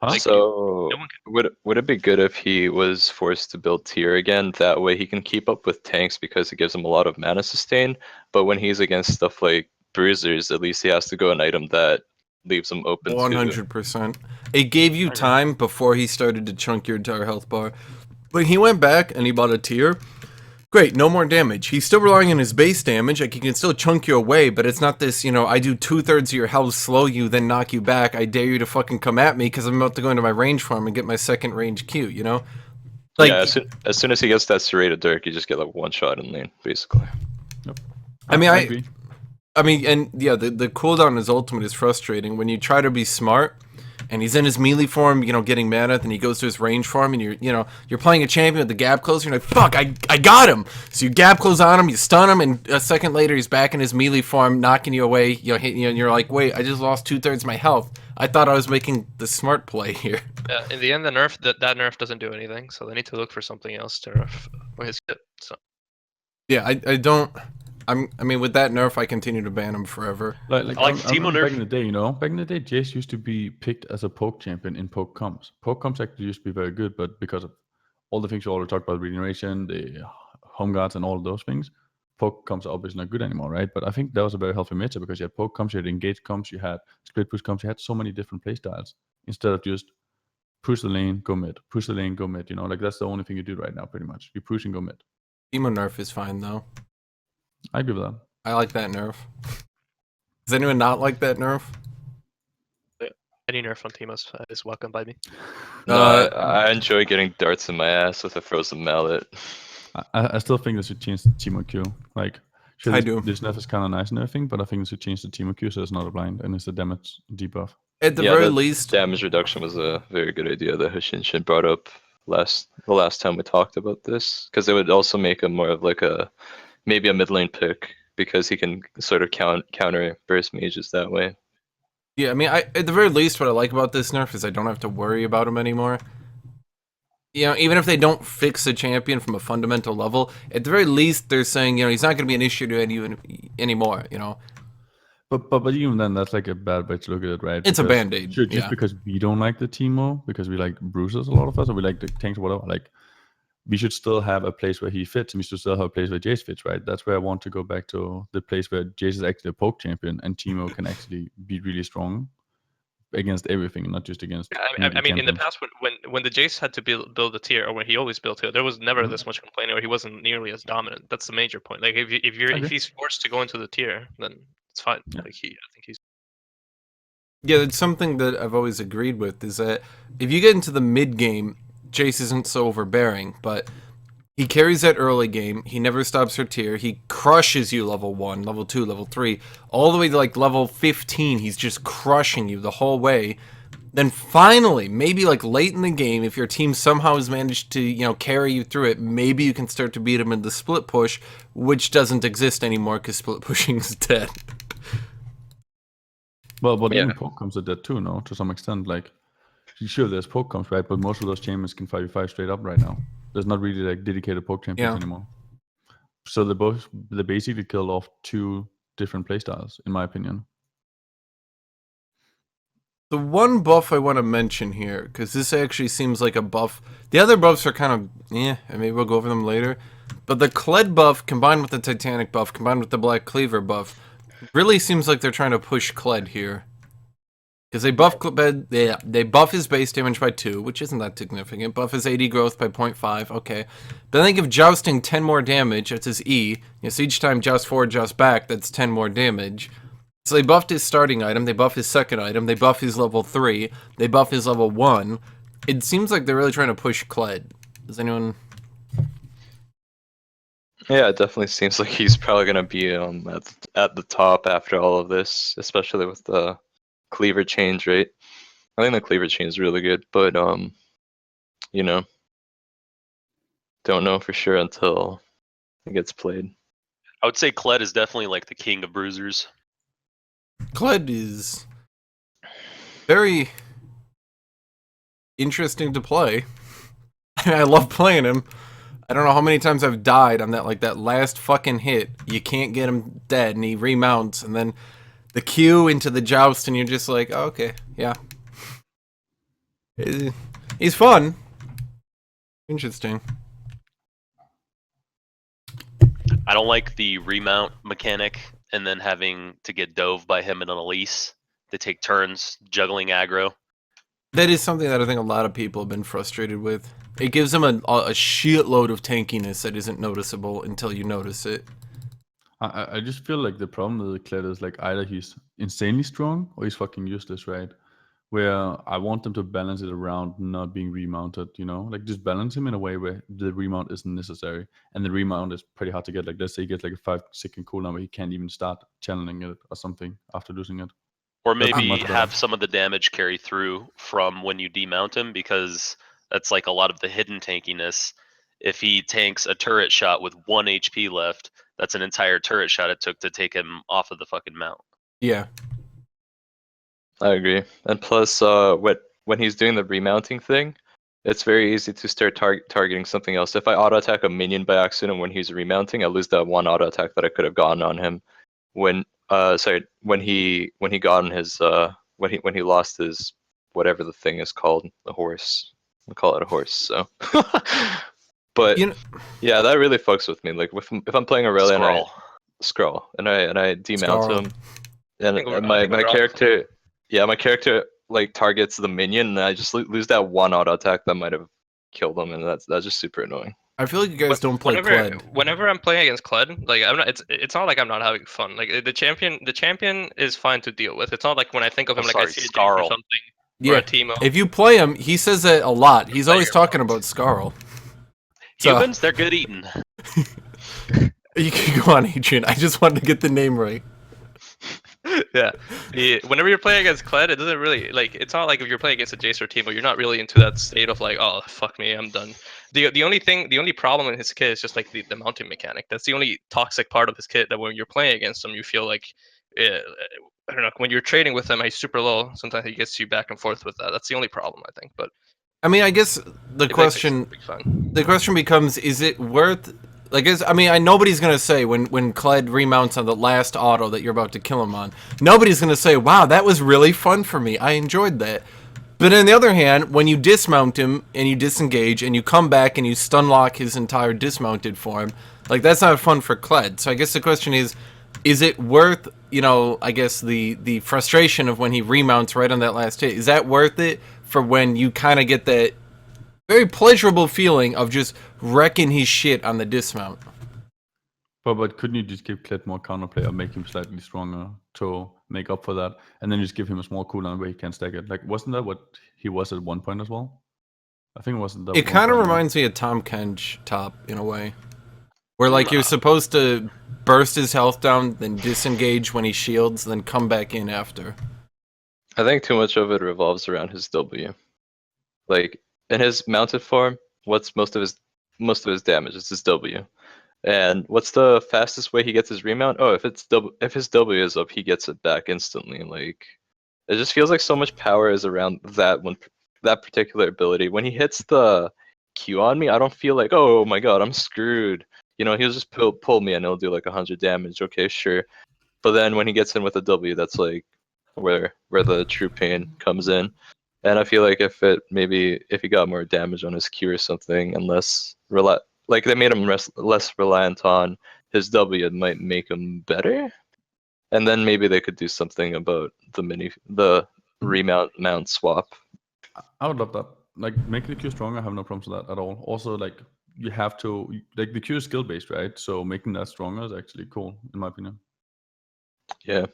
Huh? So would it be good if he was forced to build tier again? That way he can keep up with tanks because it gives him a lot of mana sustain. But when he's against stuff like bruisers, at least he has to go an item that leaves him open. 100%. It gave you time before he started to chunk your entire health bar. When he went back and he bought a tier, great, no more damage. He's still relying on his base damage. Like, he can still chunk you away, but it's not this, I do 2/3 of your health, slow you, then knock you back. I dare you to fucking come at me because I'm about to go into my range farm and get my second range Q, Like, yeah, as soon as he gets that serrated dirk, you just get like one shot in lane, basically. Yep. I mean, and yeah, the cooldown on his ultimate is frustrating. When you try to be smart, and he's in his melee form, getting mana, then he goes to his range farm, and you're playing a champion with the gap close, you're like, fuck, I got him! So you gap close on him, you stun him, and a second later he's back in his melee form, knocking you away, hitting you, and you're like, wait, I just lost 2/3 of my health. I thought I was making the smart play here. Yeah, in the end, the nerf that nerf doesn't do anything, so they need to look for something else to nerf his kit. So. Yeah, I don't. I mean, with that nerf, I continue to ban him forever. Like I like I Teemo remember nerf. back in the day, back in the day, Jace used to be picked as a poke champion in poke comps. Poke comps actually used to be very good, but because of all the things you already talked about, regeneration, the home guards, and all of those things, poke comps are obviously not good anymore, right? But I think that was a very healthy meta because you had poke comps, you had engage comps, you had split push comps, you had so many different playstyles instead of just push the lane, go mid, push the lane, go mid. Like that's the only thing you do right now, pretty much. You push and go mid. Teemo nerf is fine though. I agree with that. I like that nerf. Does anyone not like that nerf? Any nerf on Teemos is welcome by me. No, I enjoy getting darts in my ass with a frozen mallet. I still think they should change the Teemo Q. Like, sure, I do. This nerf is kind of nice and everything, but I think they should change the Teemo Q so it's not a blind and it's a damage debuff. At the very least, damage reduction was a very good idea that Hashinshin brought up the last time we talked about this, because it would also make him more of like maybe a mid lane pick because he can sort of counter burst mages that way. Yeah, I mean, at the very least, what I like about this nerf is I don't have to worry about him anymore. Even if they don't fix a champion from a fundamental level, at the very least, they're saying, he's not going to be an issue to anyone anymore, But even then, that's like a bad way to look at it, right? It's a band-aid, Sure, just because we don't like the Teemo, because we like bruisers, a lot of us, or we like the tanks, or whatever, like, we should still have a place where he fits, and we should still have a place where Jace fits, right? That's where I want to go back to the place where Jace is actually a poke champion, and Teemo can actually be really strong against everything, not just against. I mean, in the past, when the Jace had to build a tier, or when he always built tier, there was never this much complaining, or he wasn't nearly as dominant. That's the major point. Like if he's forced to go into the tier, then it's fine. Yeah. Like I think he's. Yeah, it's something that I've always agreed with is that if you get into the mid game, Jace isn't so overbearing, but he carries that early game. He never stops for tier. He crushes you level 1, level 2, level 3, all the way to like level 15. He's just crushing you the whole way. Then finally, maybe like late in the game, if your team somehow has managed to, carry you through it, maybe you can start to beat him in the split push, which doesn't exist anymore because split pushing is dead. Well, but even poke comes at that too, no? To some extent, like, sure, there's poke comps, right? But most of those champions can 5v5 straight up right now. There's not really like dedicated poke champions anymore. So they basically killed off 2 different playstyles, in my opinion. The one buff I want to mention here, because this actually seems like a buff. The other buffs are kind of, and maybe we'll go over them later. But the Kled buff combined with the Titanic buff, combined with the Black Cleaver buff, really seems like they're trying to push Kled here. Because they buff they buff his base damage by 2, which isn't that significant. Buff his AD growth by 0.5, okay. But then they give Jousting 10 more damage, that's his E. So each time Joust forward, Joust back, that's 10 more damage. So they buffed his starting item, they buff his second item, they buff his level 3, they buff his level 1. It seems like they're really trying to push Kled. Does anyone... Yeah, it definitely seems like he's probably gonna be at the top after all of this, especially with the cleaver change, right? I think the cleaver change is really good, but you know, don't know for sure until it gets played. I would say Kled is definitely like the king of bruisers. Kled is very interesting to play. I love playing him. I don't know how many times I've died on that last fucking hit. You can't get him dead, and he remounts, and then the Q into the joust, and you're just like, oh, okay, yeah. He's fun. Interesting. I don't like the remount mechanic and then having to get dove by him and an Elise. They take turns juggling aggro. That is something that I think a lot of people have been frustrated with. It gives him a shitload of tankiness that isn't noticeable until you notice it. I just feel like the problem with Kled is like either he's insanely strong or he's fucking useless, right? Where I want them to balance it around not being remounted, you know? Like just balance him in a way where the remount isn't necessary. And the remount is pretty hard to get. Like let's say he gets like a 5-second cooldown where he can't even start channeling it or something after losing it. Or That'd be maybe much better. have some of the damage carry through from when you demount him, because that's like a lot of the hidden tankiness. If he tanks a turret shot with 1 HP left, that's an entire turret shot it took to take him off of the fucking mount. Yeah. I agree. And plus, when he's doing the remounting thing, it's very easy to start targeting something else. If I auto attack a minion by accident when he's remounting, I lose that one auto attack that I could have gotten on him. When he got on his when he lost his whatever the thing is called, the horse. We call it a horse. So, but yeah, that really fucks with me. Like if I'm playing Aurelia and I scroll and I demount him, and my character. Yeah, my character like targets the minion, and I just lose that one auto attack that might have killed him, and that's just super annoying. I feel like you guys don't play Kled. Whenever I'm playing against Kled, like I'm not. It's not like I'm not having fun. Like the champion is fine to deal with. It's not like when I think of him like I see a Jinx or something. Yeah, or a Teemo. If you play him, he says it a lot. He's always talking about Scarl. Humans, they're good eating. You can go on, Adrian. I just wanted to get the name right. Yeah. Whenever you're playing against Kled, it doesn't really like. It's not like if you're playing against a Jace or Teemo, you're not really into that state of like, oh fuck me, I'm done. The only problem in his kit is just like the mounting mechanic. That's the only toxic part of his kit. That when you're playing against him, you feel like, I don't know. When you're trading with him, he's super low. Sometimes he gets you back and forth with that. That's the only problem, I think. But I mean, I guess the question becomes: is it worth? Like, nobody's gonna say when Kled remounts on the last auto that you're about to kill him on. Nobody's gonna say, "Wow, that was really fun for me. I enjoyed that." But on the other hand, when you dismount him and you disengage and you come back and you stun lock his entire dismounted form, like that's not fun for Kled. So I guess the question is it worth? I guess the frustration of when he remounts right on that last hit. Is that worth it for when you kind of get that very pleasurable feeling of just wrecking his shit on the dismount? But couldn't you just give Kled more counterplay or make him slightly stronger to make up for that, and then just give him a small cooldown where he can stack it? Like, wasn't that what he was at one point as well? I think it wasn't that. It kind of reminds me of Tom Kench top in a way, where like you're supposed to burst his health down, then disengage when he shields, then come back in after. I think too much of it revolves around his W. Like in his mounted form, what's most of his damage? It's his W. And what's the fastest way he gets his remount? Oh, if his W is up, he gets it back instantly. Like it just feels like so much power is around that particular ability. When he hits the Q on me, I don't feel like, oh my god, I'm screwed. He'll just pull me and he'll do like 100 damage. Okay, sure. But then when he gets in with a W, that's like where the true pain comes in. And I feel like if he got more damage on his Q or something, and like they made him less reliant on his W, it might make him better. And then maybe they could do something about the remount mount swap. I would love that. Like, make the Q stronger. I have no problems with that at all. Also, like, you have to, like, the Q is skill based, right? So making that stronger is actually cool, in my opinion. Yeah.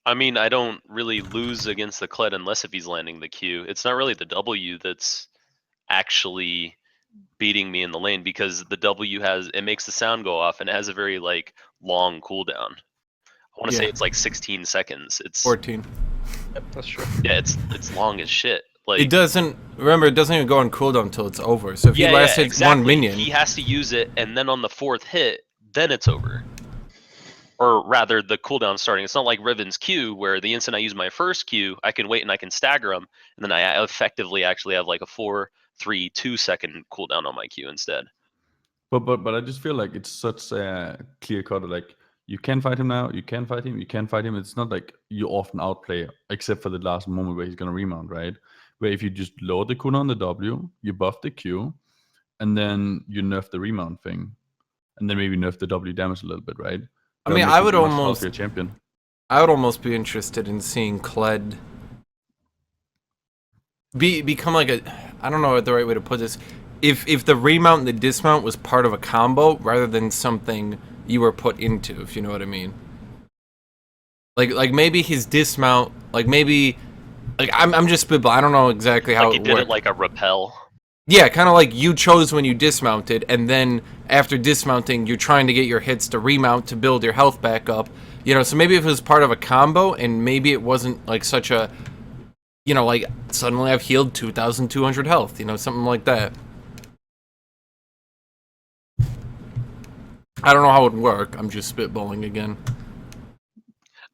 I mean, I don't really lose against the Kled unless if he's landing the Q. It's not really the W that's actually beating me in the lane, because the W makes the sound go off, and it has a very like long cooldown. I want to say it's like 16 seconds. It's 14. Yep, that's true. Yeah, it's long as shit. Like, It doesn't even go on cooldown until it's over. So if yeah, he lasted exactly. one minion, He has to use it, and then on the 4th hit, then it's over. Or rather, the cooldown starting. It's not like Riven's Q, where the instant I use my first Q, I can wait and I can stagger them, and then I effectively actually have like a 4, 3, 2 second cooldown on my Q instead. But I just feel like it's such a clear cut. Like, you can fight him now, you can fight him, you can fight him. It's not like you often outplay, except for the last moment where he's gonna remount, right? Where if you just lower the cooldown on the W, you buff the Q, and then you nerf the remount thing, and then maybe nerf the W damage a little bit, right? I mean, That'll I make would you a much almost healthier champion. be interested in seeing Kled become like a, I don't know what the right way to put this. If the remount and the dismount was part of a combo rather than something you were put into, if you know what I mean. Like maybe his dismount, like maybe, like I'm just spitball. I don't know exactly how Like he it did worked. it like a rappel. Yeah, kind of like you chose when you dismounted, and then after dismounting, you're trying to get your hits to remount to build your health back up. You know, so maybe if it was part of a combo, and maybe it wasn't like such a, you know, like suddenly I've healed 2,200 health, you know, something like that. I don't know how it would work. I'm just spitballing again.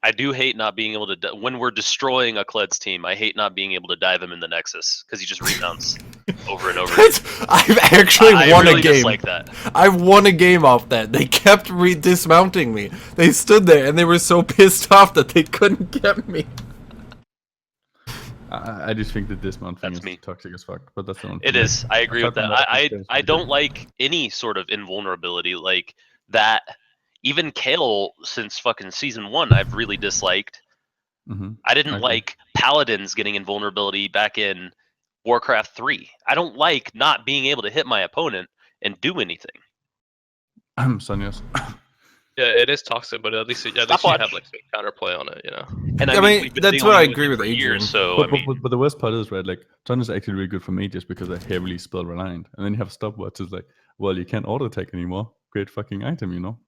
I do hate not being able to, when we're destroying a Kled's team, I hate not being able to dive him in the Nexus, because he just remounts over and over again. I've actually won really a game. dislike that. I won a game off that. They kept dismounting me. They stood there and they were so pissed off that they couldn't get me. I just think the dismount thing That's is me. toxic as fuck. But that's the one. It is. I agree with that. Fucking I don't like any sort of invulnerability like that. Even Kale, since fucking season 1, I've really disliked. I didn't agree. like Paladins getting invulnerability back in Warcraft 3. I don't like not being able to hit my opponent and do anything. Sonyas. Yeah, it is toxic, but at least you have like some counterplay on it, you know. And I mean, we've been that's what dealing I agree it with for Adrian. years, so But, I mean, but the worst part is, right, like, Ton is actually really good for mages because they're heavily spell reliant. And then you have stopwatch, it's like, well, you can't auto attack anymore. Great fucking item, you know?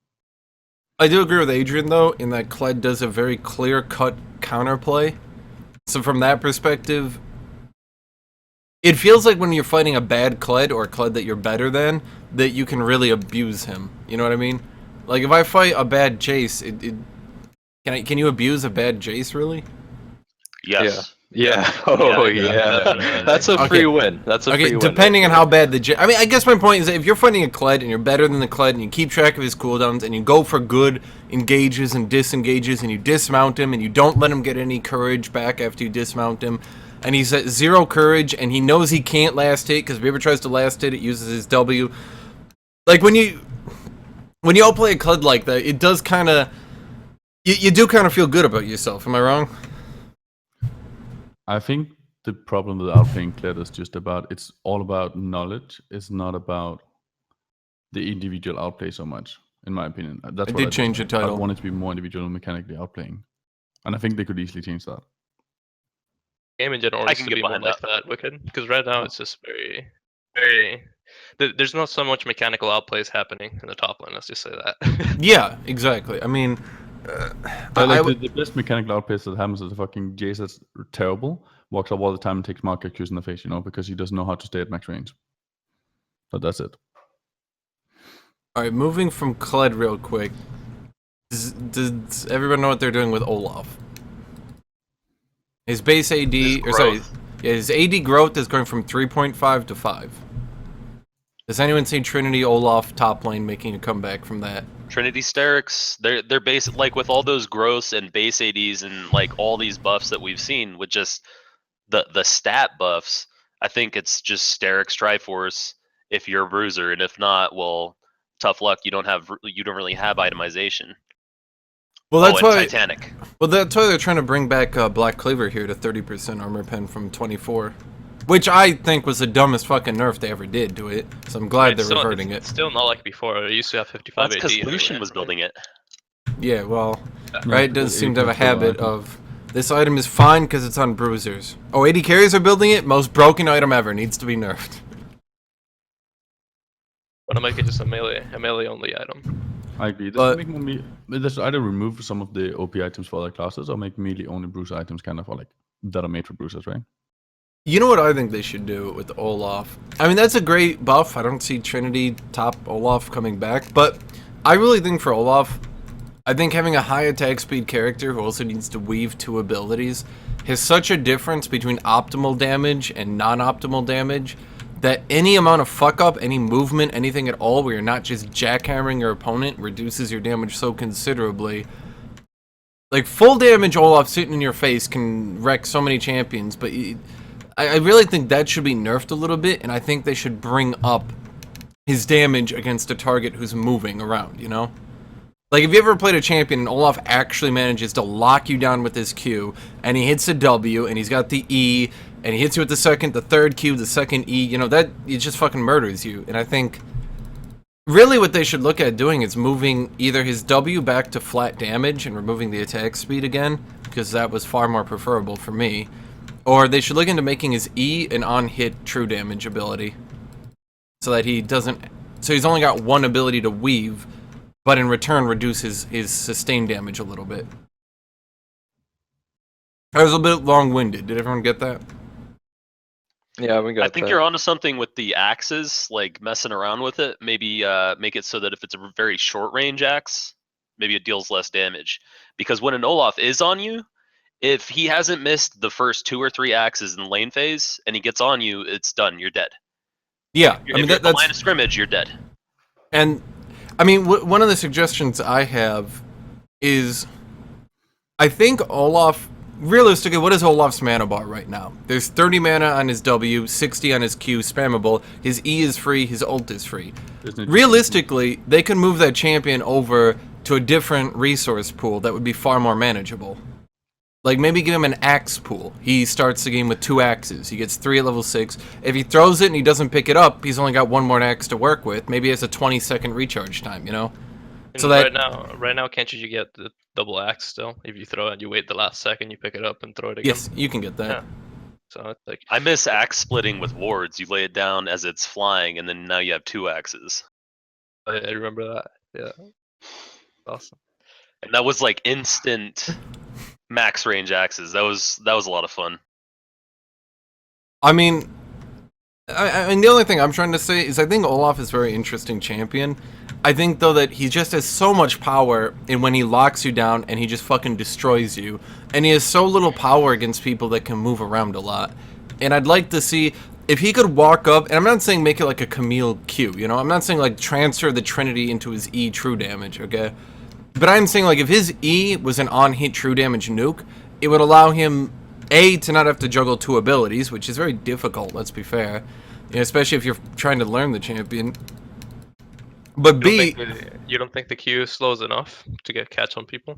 I do agree with Adrian, though, in that Kled does a very clear-cut counterplay. So from that perspective, it feels like when you're fighting a bad Kled, or a Kled that you're better than, that you can really abuse him. You know what I mean? Like, if I fight a bad Jace, can you abuse a bad Jace, really? yes. Yeah. Oh yeah. yeah. That's a free win. That's a free win. Depending on how bad the Jace... I mean, I guess my point is that if you're fighting a Kled and you're better than the Kled and you keep track of his cooldowns and you go for good engages and disengages and you dismount him and you don't let him get any courage back after you dismount him, and he's at 0 courage and he knows he can't last hit because if he ever tries to last hit, it uses his W. Like, when you all play a Kled like that, it does kind of... You do kind of feel good about yourself, am I wrong? I think the problem with outplaying Kled is just about, it's all about knowledge. It's not about the individual outplay so much, in my opinion. That's I what did change the title. I want it to be more individual and mechanically outplaying. And I think they could easily change that. Game in general I needs can to get be more behind like that, Wicked. Because right now it's just very, very... There's not so much mechanical outplays happening in the top lane, let's just say that. Yeah, exactly. I mean... the best mechanical outplays that happens is the fucking Jace that's terrible, walks up all the time and takes marker Qs in the face, you know, because he doesn't know how to stay at max range. But that's it. Alright, moving from Kled real quick. Does everyone know what they're doing with Olaf? His base AD, His or sorry, growth. yeah, his AD growth is going from 3.5 to 5. Does anyone see Trinity Olaf top lane making a comeback from that? Trinity Sterix, they're basic, like with all those gross and base ADs and like all these buffs that we've seen with just the stat buffs. I think it's just Sterix Triforce if you're a bruiser, and if not, well, tough luck. You don't really have itemization. Well, that's and why. Titanic. Well, that's why they're trying to bring back Black Cleaver here to 30% armor pen from 24, which I think was the dumbest fucking nerf they ever did to it. So I'm glad they're reverting it. It's still not like before. It used to have 55 That's because AD Lucian anyway, was building it. Yeah, well, Yeah, right. It does it seem to have a can still habit item. of this item is fine because it's on bruisers. Oh, 80 carriers are building it. Most broken item ever needs to be nerfed. Wanna make it just a melee only item. I agree. This But- make this either remove some of the OP items for other classes or make melee only bruiser items kind of like that are made for bruisers, right? You know what I think they should do with Olaf? I mean, that's a great buff. I don't see Trinity top Olaf coming back, but I really think for Olaf, I think having a high attack speed character who also needs to weave two abilities has such a difference between optimal damage and non-optimal damage that any amount of fuck up, any movement, anything at all where you're not just jackhammering your opponent reduces your damage so considerably. Like, full damage Olaf sitting in your face can wreck so many champions, but I really think that should be nerfed a little bit, and I think they should bring up his damage against a target who's moving around, you know? Like, if you ever played a champion and Olaf actually manages to lock you down with his Q, and he hits a W, and he's got the E, and he hits you with the third Q, the second E, you know, that, it just fucking murders you. And I think, really what they should look at doing is moving either his W back to flat damage and removing the attack speed again, because that was far more preferable for me. Or they should look into making his E an on-hit true damage ability. So that he doesn't... So he's only got one ability to weave, but in return reduces his sustained damage a little bit. I was a bit long-winded. Did everyone get that? Yeah, we got I think that. you're onto something with the axes, like messing around with it. Maybe make it so that if it's a very short range axe, maybe it deals less damage. Because when an Olaf is on you, if he hasn't missed the first 2 or 3 axes in lane phase and he gets on you, it's done. You're dead. Yeah, If you're at the line of scrimmage, you're dead. And, I mean, one of the suggestions I have is, I think Olaf, realistically, what is Olaf's mana bar right now? There's 30 mana on his W, 60 on his Q, spammable, his E is free, his ult is free. Realistically, they could move that champion over to a different resource pool that would be far more manageable. Like, maybe give him an axe pool. He starts the game with 2 axes. He gets 3 at level 6. If he throws it and he doesn't pick it up, he's only got 1 more axe to work with. Maybe he has a 20-second recharge time, you know? And So that... right now, can't you get the double axe still? If you throw it, you wait the last second, you pick it up and throw it again. Yes, you can get that. Yeah. So it's like I miss axe splitting with wards. You lay it down as it's flying, and then now you have 2 axes. I remember that. Yeah. Awesome. And that was like instant max range axes. That was a lot of fun. I mean, the only thing I'm trying to say is I think Olaf is a very interesting champion. I think, though, that he just has so much power in when he locks you down and he just fucking destroys you. And he has so little power against people that can move around a lot. And I'd like to see if he could walk up, and I'm not saying make it like a Camille Q, you know? I'm not saying, like, transfer the Trinity into his E true damage, okay? But I'm saying, like, if his E was an on-hit true damage nuke, it would allow him, A, to not have to juggle 2 abilities, which is very difficult, let's be fair. You know, especially if you're trying to learn the champion. But B... You don't think the Q slows enough to get catch on people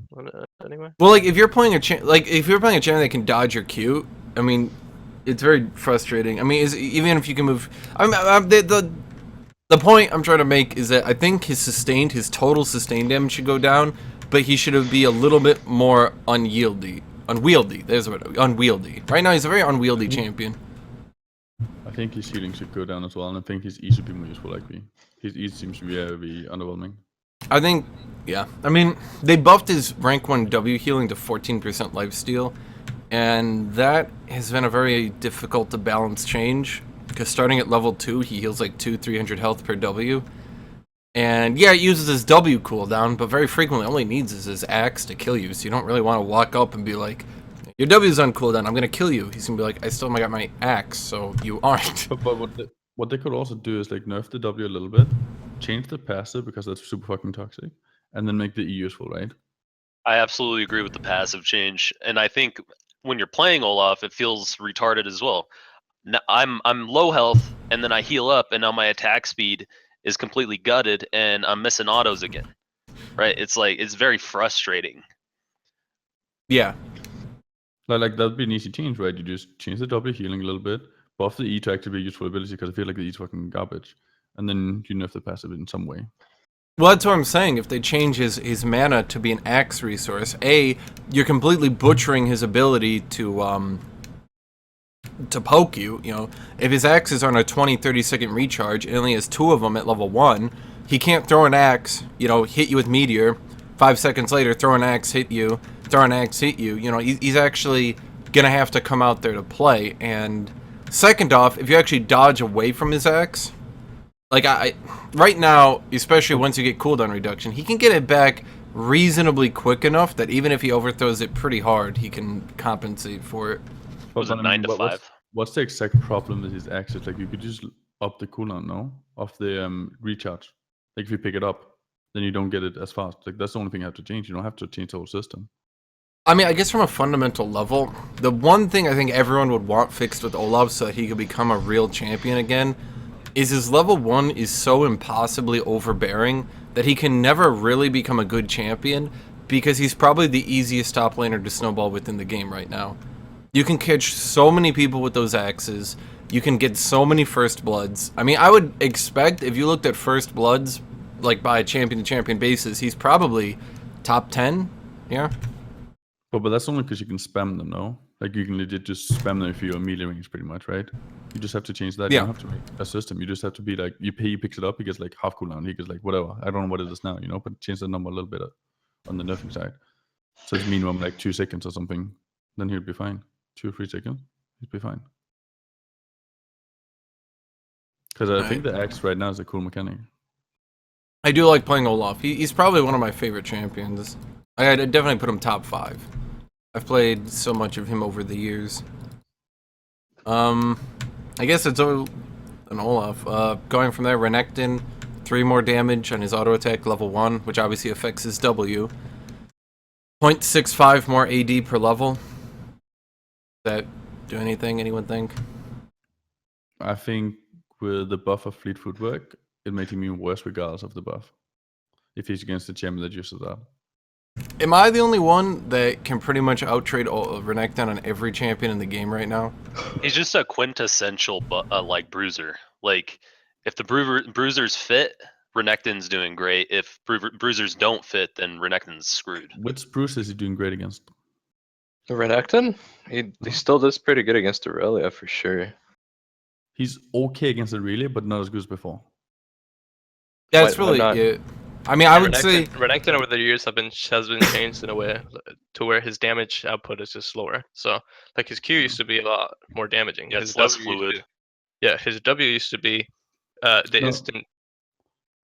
anyway? Well, like, if you're playing a champion that can dodge your Q, I mean, it's very frustrating. I mean, even if you can move... The point I'm trying to make is that I think his total sustained damage should go down, but he should be a little bit more unwieldy. There's what unwieldy. Right now he's a very unwieldy champion. I think his healing should go down as well, and I think his E should be more useful. Like his E seems to be very underwhelming. I think, yeah. I mean, they buffed his rank 1 W healing to 14% lifesteal, and that has been a very difficult to balance change. Because starting at level 2, he heals like 300 health per W. And yeah, it uses his W cooldown, but very frequently all he needs is his axe to kill you. So you don't really want to walk up and be like, your W's on cooldown, I'm going to kill you. He's going to be like, I still got my axe, so you aren't. But What they could also do is like nerf the W a little bit, change the passive because that's super fucking toxic, and then make the E useful, right? I absolutely agree with the passive change, and I think when you're playing Olaf, it feels retarded as well. I'm low health, and then I heal up, and now my attack speed is completely gutted, and I'm missing autos again. Right? It's like it's very frustrating. Yeah. Like that'd be an easy change, right? You just change the W healing a little bit, buff the E to activate useful ability because I feel like the E's fucking garbage, and then you nerf the passive in some way. Well, that's what I'm saying. If they change his mana to be an axe resource, you're completely butchering his ability to poke you. You know, if his axes are on a 20-30 second recharge and only has 2 of them at level 1, he can't throw an axe, you know, hit you with meteor. 5 seconds later, throw an axe, hit you. Throw an axe, hit you. You know, he's actually gonna have to come out there to play. And second off, if you actually dodge away from his axe, like right now, especially once you get cooldown reduction, he can get it back reasonably quick enough that even if he overthrows it pretty hard, he can compensate for it. Was it 9 to 5? What's the exact problem with his axes? Like you could just up the cooldown, no, of the recharge. Like if you pick it up, then you don't get it as fast. Like that's the only thing you have to change. You don't have to change the whole system. I mean, I guess from a fundamental level, the one thing I think everyone would want fixed with Olaf so that he could become a real champion again is his level 1 is so impossibly overbearing that he can never really become a good champion because he's probably the easiest top laner to snowball within the game right now. You can catch so many people with those axes. You can get so many first bloods. I mean, I would expect if you looked at first bloods, like by a champion-to-champion basis, he's probably top 10, yeah? But that's only because you can spam them, no? Like you can legit just spam them if you're melee range, pretty much, right? You just have to change that. Yeah. You don't have to make a system. You just have to be like, he picks it up, he gets like half cooldown, he gets like whatever. I don't know what it is now, you know, but change the number a little bit on the nerfing side. So it's minimum like 2 seconds or something. Then he'll be fine. 2 or 3 seconds, he'll be fine. Because I think the axe right now is a cool mechanic. I do like playing Olaf. He's probably one of my favorite champions. I'd definitely put him top 5. I've played so much of him over the years. I guess it's an Olaf. Going from there, Renekton, 3 more damage on his auto attack level 1, which obviously affects his W. 0.65 more AD per level. Does that do anything, anyone think? I think with the buff of fleet footwork, it makes him even worse regardless of the buff. If he's against the champion that uses that. Am I the only one that can pretty much out-trade Renekton on every champion in the game right now? He's just a quintessential like bruiser. Like if the bruisers fit, Renekton's doing great. If bruisers don't fit, then Renekton's screwed. Which Bruce is he doing great against? Renekton? He still does pretty good against Aurelia for sure. He's okay against Aurelia, but not as good as before. That's Why really not? it. I mean, I would say Renekton over the years has been changed in a way to where his damage output is just slower. So like his Q used to be a lot more damaging. Yeah, His it's less W used fluid. his W used to be the No. instant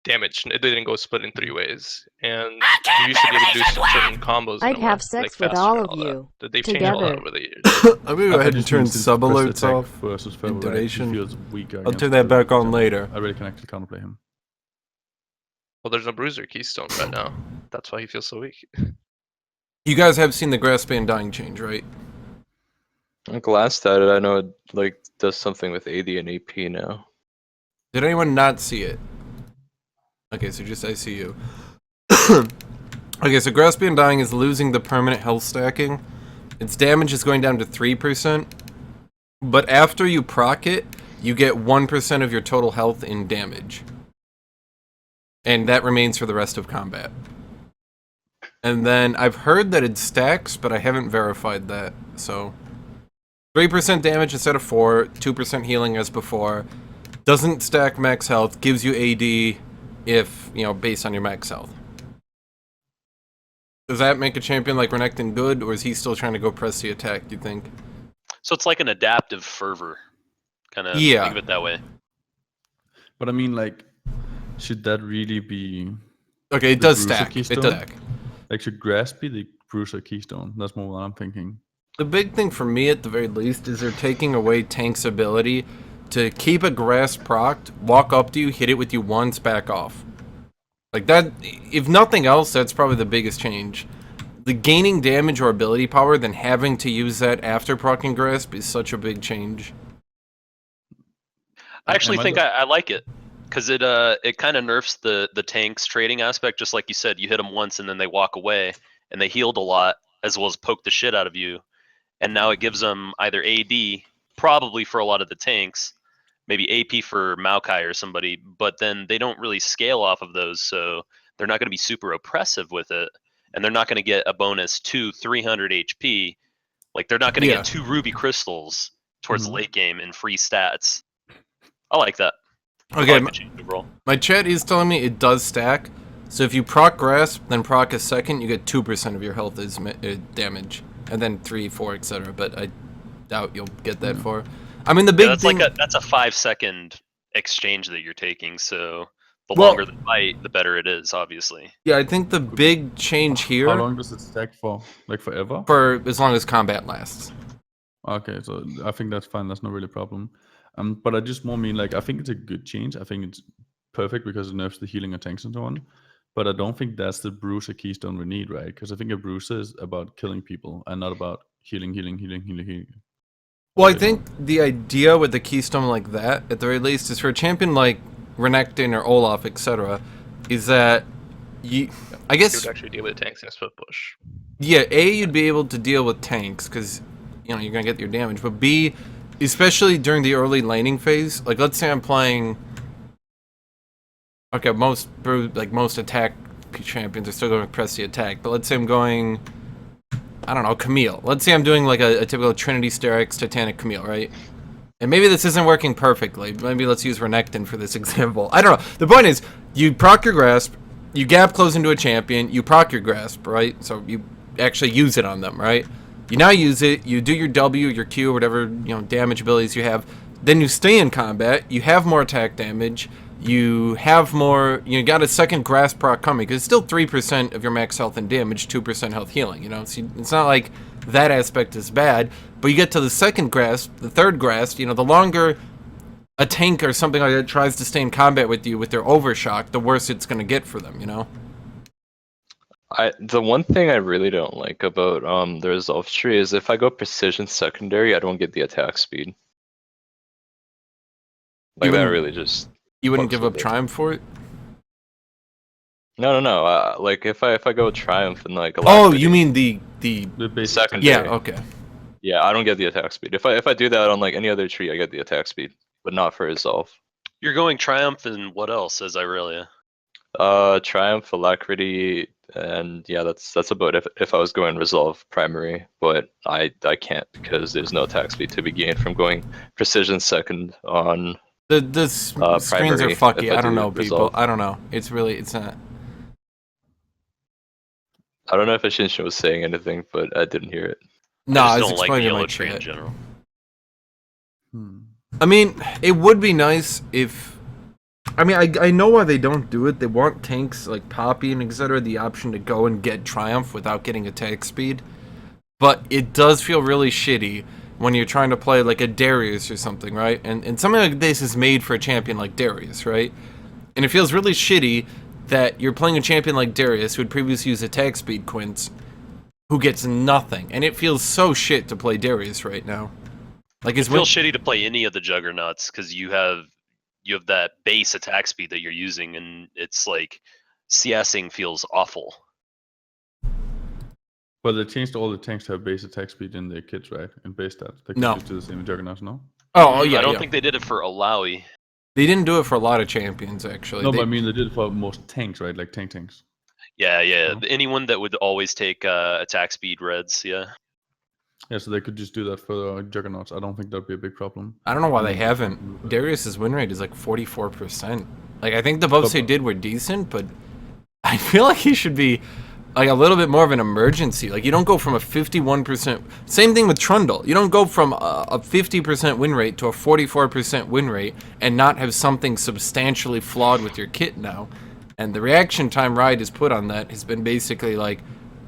damage. It didn't go split in 3 ways, and you used to be able to do certain combos. in I'd a have way, sex like with faster all and of that. you, That they've changed a lot together. over the years. I'm gonna go ahead and turn sub alerts off. Versus in donation. He feels weaker I'll against turn that back on Aurelia. later. I really can actually counterplay him. Well, there's no bruiser keystone right now. That's why he feels so weak. You guys have seen the grass band dying change, right? I glanced at it. I know it like does something with AD and AP now. Did anyone not see it? Okay, so just ICU. Okay, so grass band dying is losing the permanent health stacking. Its damage is going down to 3%. But after you proc it, you get 1% of your total health in damage. And that remains for the rest of combat. And then I've heard that it stacks, but I haven't verified that. So 3% damage instead of 4, 2% healing as before. Doesn't stack max health, gives you AD if, you know, based on your max health. Does that make a champion like Renekton good, or is he still trying to go press the attack, do you think? So it's like an adaptive fervor. Kind of Yeah. think of it that way. But I mean, like, should that really be Okay, it The does Bruiser stack. It keystone? does stack. like should grass be the Bruiser keystone? That's more what I'm thinking. The big thing for me, at the very least, is they're taking away Tank's ability to keep a grass procced, walk up to you, hit it with you once, back off. Like that, if nothing else, that's probably the biggest change. The gaining damage or ability power, then having to use that after proccing grasp is such a big change. I actually think I like it because it kind of nerfs the tanks trading aspect. Just like you said, you hit them once and then they walk away, and they healed a lot as well as poke the shit out of you. And now it gives them either AD, probably for a lot of the tanks, maybe AP for Maokai or somebody, but then they don't really scale off of those, so they're not going to be super oppressive with it, and they're not going to get a bonus to 300 HP. Like, they're not going to get 2 Ruby Crystals towards the late game in free stats. I like that. Okay, overall. My chat is telling me it does stack. So if you proc grasp, then proc a second, you get 2% of your health is damage, and then 3, 4, etc. But I doubt you'll get that far. I mean, the big that's thing. That's a 5-second exchange that you're taking. So the longer the fight, the better it is. Obviously. Yeah, I think the big change here. How long does it stack for? Like forever? For as long as combat lasts. Okay, so I think that's fine. That's not really a problem. But I just more mean like I think it's a good change. I think it's perfect because it nerfs the healing and tanks and so on. But I don't think that's the bruiser keystone we need, right? Because I think a bruiser is about killing people and not about healing. Well, I think the idea with the keystone like that, at the very least, is for a champion like Renekton or Olaf, etc., is that I guess You would actually deal with tanks and split push. Yeah, A, you'd be able to deal with tanks because you're gonna get your damage, but B, especially during the early laning phase, like let's say I'm playing. Okay, most attack champions are still going to press the attack, but let's say I'm going, I don't know, Camille. Let's say I'm doing like a typical Trinity Sterix Titanic Camille, right? And maybe this isn't working perfectly. Maybe let's use Renekton for this example. I don't know. The point is, you proc your grasp, you gap close into a champion, you proc your grasp, right? So you actually use it on them, right? You now use it, you do your W, your Q, whatever damage abilities you have. Then you stay in combat, you have more attack damage, you have more, you got a second grasp proc coming, because it's still 3% of your max health and damage, 2% health healing, So it's not like that aspect is bad, but you get to the second grasp, the third grasp, the longer a tank or something like that tries to stay in combat with you with their overshock, the worse it's going to get for them, The one thing I really don't like about the resolve tree is if I go precision secondary, I don't get the attack speed. Like that really just. You wouldn't give up Triumph for it? No. Like if I go Triumph and like. Oh, you mean the secondary? Yeah. Okay. Yeah, I don't get the attack speed. If I do that on like any other tree, I get the attack speed, but not for resolve. You're going Triumph and what else as Irelia? Triumph, Alacrity, and yeah, that's about it if I was going resolve primary, but I can't because there's no attack speed to be gained from going precision second on. The screens are fucky. I don't know, people. I don't know. It's not. I don't know if Hashinshin was saying anything, but I didn't hear it. No, I just was don't like explaining yellow my tree in chat. general. I mean, it would be nice if. I mean, I know why they don't do it. They want tanks like Poppy and etc. the option to go and get Triumph without getting attack speed. But it does feel really shitty when you're trying to play like a Darius or something, right? And something like this is made for a champion like Darius, right? And it feels really shitty that you're playing a champion like Darius who would previously use attack speed quints, who gets nothing. And it feels so shit to play Darius right now. Like It feels shitty to play any of the Juggernauts because you have that base attack speed that you're using, and it's like CSing feels awful. Well, they changed all the tanks to have base attack speed in their kits, right? In base stats. They No. just do the same in Juggernauts, no? Oh yeah. I don't think they did it for Alawi. They didn't do it for a lot of champions, actually. No, but I mean they did it for most tanks, right? Like tanks. Yeah. No? Anyone that would always take attack speed reds, yeah. Yeah, so they could just do that for Juggernauts. I don't think that'd be a big problem. I don't know why they haven't. Darius's win rate is like 44%. Like, I think the buffs they did were decent, but I feel like he should be like a little bit more of an emergency. Like, you don't go from a 51%. Same thing with Trundle. You don't go from a 50% win rate to a 44% win rate and not have something substantially flawed with your kit now. And the reaction time Riot has put on that has been basically like,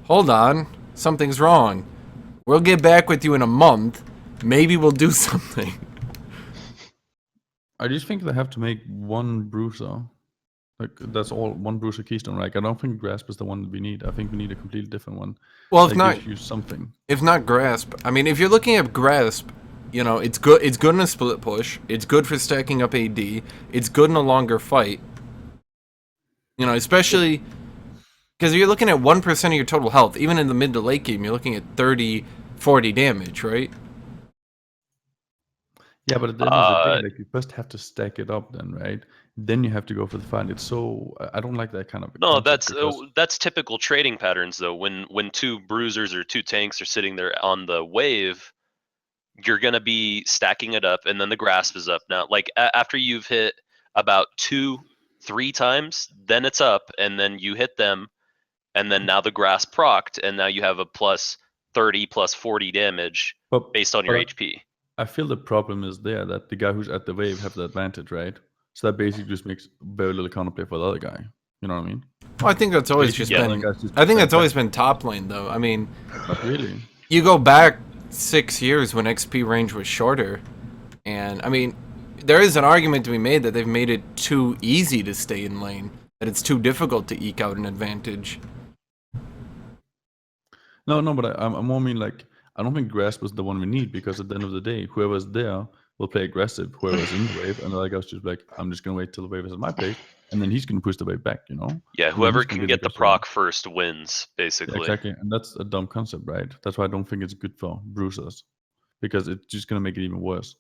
hold on, something's wrong. We'll get back with you in a month. Maybe we'll do something. I just think they have to make one bruiser. Like that's all, one bruiser keystone, right? I don't think grasp is the one that we need. I think we need a completely different one. Well, if that not, gives you something. if not grasp, I mean, if you're looking at grasp, you know, it's good. It's good in a split push. It's good for stacking up AD. It's good in a longer fight. You know, especially because you're looking at 1% of your total health. Even in the mid to late game, you're looking at 30, 40 damage, right? Yeah, but at the end of the day, like you first have to stack it up, then, right? Then you have to go for the fight. It's so I don't like that kind of. No, concept because- that's typical trading patterns though. When two bruisers or two tanks are sitting there on the wave, you're gonna be stacking it up, and then the grasp is up. Now, like after you've hit about 2-3 times, then it's up, and then you hit them, and then now the grasp procced, and now you have a plus 30, plus 40 damage based on your HP. I feel the problem is there that the guy who's at the wave have the advantage, right? So that basically just makes very little counterplay for the other guy. You know what I mean? Well, I think that's always Basically, just the been. other guy's just I think that's back. always been top lane, though. I mean, Not really. you go back 6 years when XP range was shorter, and I mean, there is an argument to be made that they've made it too easy to stay in lane, that it's too difficult to eke out an advantage. No, but I more mean like I don't think grasp is the one we need because at the end of the day, whoever's there will play aggressive. Whoever's in the wave, and the other guy's just like, I'm just gonna wait till the wave is at my place, and then he's gonna push the wave back. You know? Yeah, And then whoever he's gonna can be get the aggressive one. proc first wins, Yeah, basically. exactly, and that's a dumb concept, right? That's why I don't think it's good for bruisers because it's just gonna make it even worse.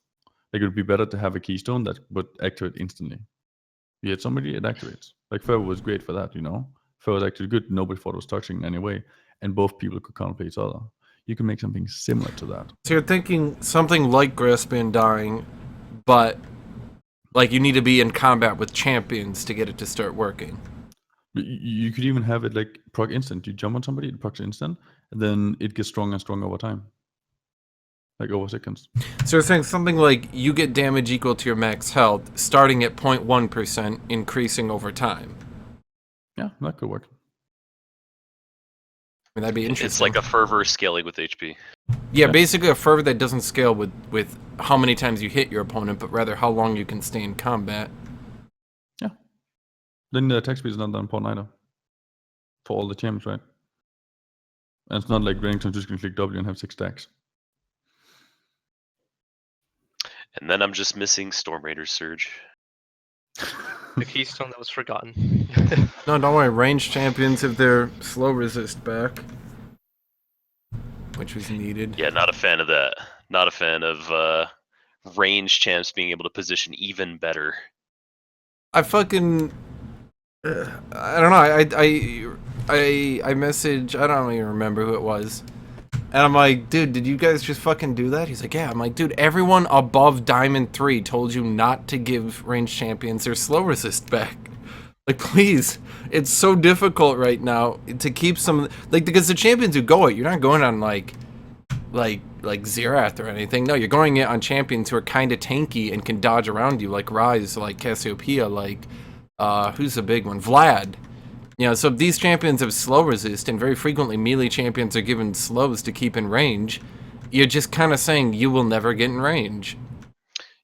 Like it would be better to have a keystone that would activate instantly. You hit somebody, it activates. Like Ferro was great for that, you know. Ferro was actually good. Nobody thought it was toxic in any way, and both people could counterplay each other. You can make something similar to that. So you're thinking something like grasp and dying, but like you need to be in combat with champions to get it to start working. You could even have it like proc instant. You jump on somebody, it procs instant, and then it gets stronger and stronger over time. Like over seconds. So you're saying something like you get damage equal to your max health, starting at 0.1%, increasing over time. Yeah, that could work. I mean, that'd be interesting. It's like a fervor scaling with HP. Yeah, basically a fervor that doesn't scale with how many times you hit your opponent, but rather how long you can stay in combat. Yeah. Then the attack speed is not that important either. For all the champs, right? And it's not like Renekton's just gonna click W and have 6 stacks. And then I'm just missing Storm Raider's Surge. The keystone that was forgotten. No, don't worry. Ranged champions have their slow resist back, which was needed. Yeah, not a fan of that. Not a fan of range champs being able to position even better. I fucking I don't know. I message. I don't even remember who it was. And I'm like, dude, did you guys just fucking do that? He's like, yeah. I'm like, dude, everyone above Diamond 3 told you not to give ranged champions their slow resist back. Like, please. It's so difficult right now to keep some... Like, because the champions who go it, you're not going on, like Xerath or anything. No, you're going it on champions who are kind of tanky and can dodge around you, like Ryze, like Cassiopeia, like... who's the big one? Vlad. You know, so if these champions have slow resist, and very frequently melee champions are given slows to keep in range, you're just kind of saying you will never get in range.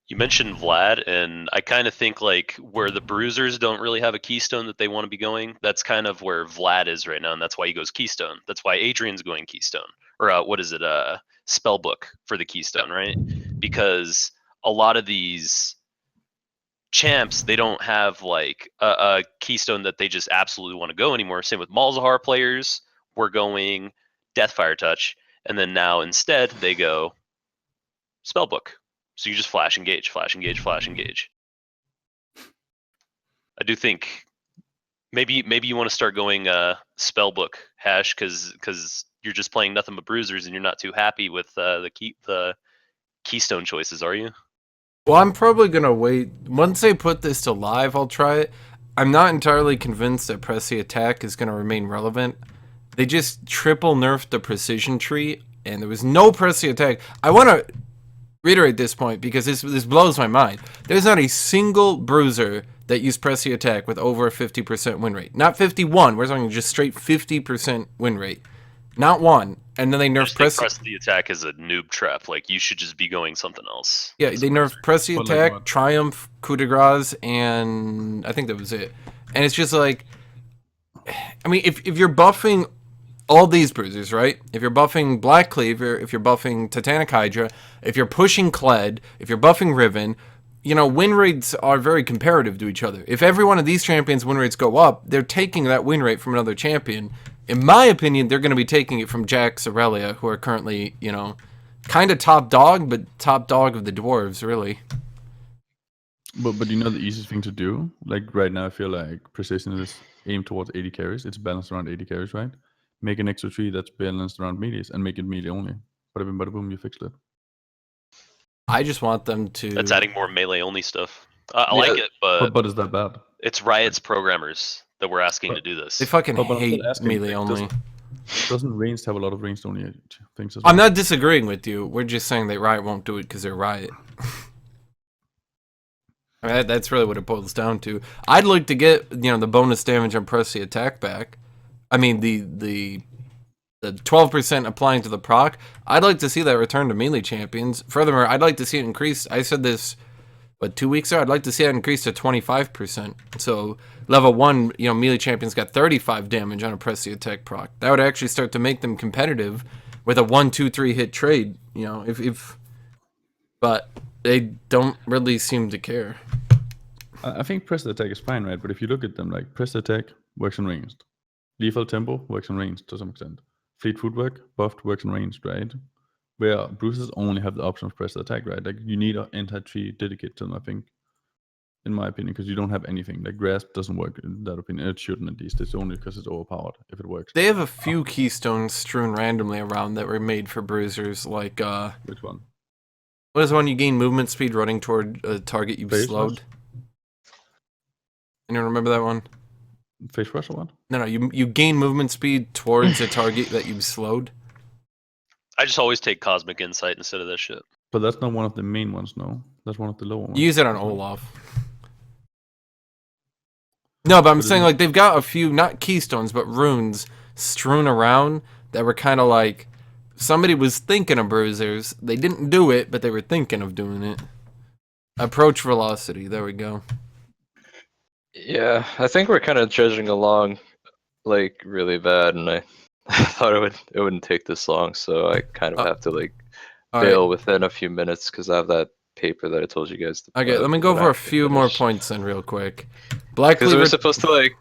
You mentioned Vlad, and I kind of think like where the bruisers don't really have a keystone that they want to be going, that's kind of where Vlad is right now, and that's why he goes keystone. That's why Adrian's going keystone. Or what is it, spellbook for the keystone, right? Because a lot of these champs, they don't have like a keystone that they just absolutely want to go anymore. Same with Malzahar players. We're going Deathfire Touch, and then now instead they go Spellbook. So you just flash engage, flash engage, flash engage. I do think maybe you want to start going Spellbook Hash because you're just playing nothing but bruisers and you're not too happy with the keystone choices, are you? Well, I'm probably gonna wait. Once they put this to live, I'll try it. I'm not entirely convinced that Press the Attack is gonna remain relevant. They just triple nerfed the precision tree, and there was no Press the Attack. I want to reiterate this point because this blows my mind. There's not a single bruiser that used Press the Attack with over a 50% win rate. Not 51. We're talking just straight 50% win rate. Not one. And then they I nerf just think press. press the attack is a noob trap. Like, you should just be going something else. Yeah, as they a nerf bruiser. press the But like attack, what? triumph, coup de grace, and I think that was it. And it's just like, I mean, if you're buffing all these bruisers, right? If you're buffing Black Cleaver, if you're buffing Titanic Hydra, if you're pushing Kled, if you're buffing Riven, you know, win rates are very comparative to each other. If every one of these champions' win rates go up, they're taking that win rate from another champion. In my opinion, they're going to be taking it from Jax, Aurelia, who are currently, you know, kind of top dog, but top dog of the dwarves, really. But you know the easiest thing to do? Like right now I feel like precision is aimed towards 80 carries. It's balanced around 80 carries, right? Make an extra tree that's balanced around melees and make it melee only. Bada boom, you fixed it. I just want them to... That's adding more melee only stuff. I Yeah, like it, But is that bad? it's Riot's programmers that we're asking to do this. They fucking But I'm hate still asking, melee like, only. Doesn't ranged have a lot of ranged only things as well? I'm not disagreeing with you. We're just saying that Riot won't do it because they're Riot. I mean, that's really what it boils down to. I'd like to get, you know, the bonus damage on press the attack back. I mean, the 12% applying to the proc. I'd like to see that return to melee champions. Furthermore, I'd like to see it increase. I said this, 2 weeks ago? I'd like to see it increase to 25%. So level 1, you know, melee champions got 35 damage on a press the attack proc. That would actually start to make them competitive with a 1, 2, 3 hit trade. You know, but they don't really seem to care. I think press the attack is fine, right? But if you look at them, like press the attack works in ranged. Lethal tempo works in ranged to some extent. Fleet footwork, buffed works in ranged, right? Where bruisers only have the option of press the attack, right? Like you need an anti-tree dedicated to them, I think. In my opinion, because you don't have anything. Like grasp doesn't work in that opinion. It shouldn't at least. It's only because it's overpowered if it works. They have a few keystones strewn randomly around that were made for bruisers, like Which one? what is the one you gain movement speed running toward a target you've Phase slowed? rush? Anyone remember that one? Face rush or what? No, you gain movement speed towards a target that you've slowed. I just always take Cosmic Insight instead of that shit. But that's not one of the main ones, no. That's one of the lower ones. You use it on Olaf. No, but I'm But saying isn't- like they've got a few, not keystones, but runes strewn around that were kind of like somebody was thinking of bruisers. They didn't do it, but they were thinking of doing it. Approach velocity. There we go. Yeah, I think we're kind of trudging along like really bad, and I thought it wouldn't take this long, so I kind of have to like All bail right. within a few minutes because I have that paper that I told you guys to. Okay, let me go that I for a have to few more finish. points then, real quick. Black Because we Cleaver. were supposed to like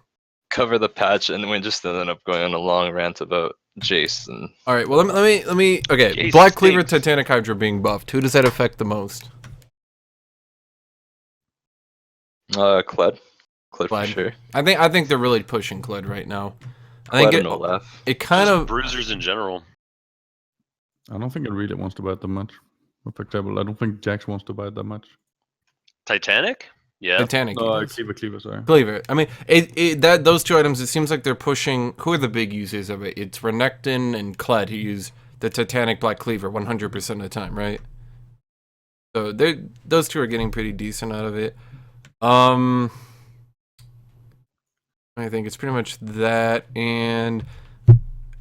cover the patch, and we just ended up going on a long rant about Jace and All right. Well, let me. Okay, Jace Black Cleaver, stinks. Titanic Hydra being buffed. Who does that affect the most? Kled. Kled for Kled. sure. I think they're really pushing Kled right now. I Kled think and Olaf. it kind Just of. bruisers in general. I don't think it really wants to buy it that much. For example, I don't think Jax wants to buy it that much. Titanic? Yeah. Titanic. No, he does. Cleaver, sorry. Cleaver. I mean, that those two items. It seems like they're pushing. Who are the big users of it? It's Renekton and Kled who use the Titanic Black Cleaver 100% of the time, right? So those two are getting pretty decent out of it. I think it's pretty much that, and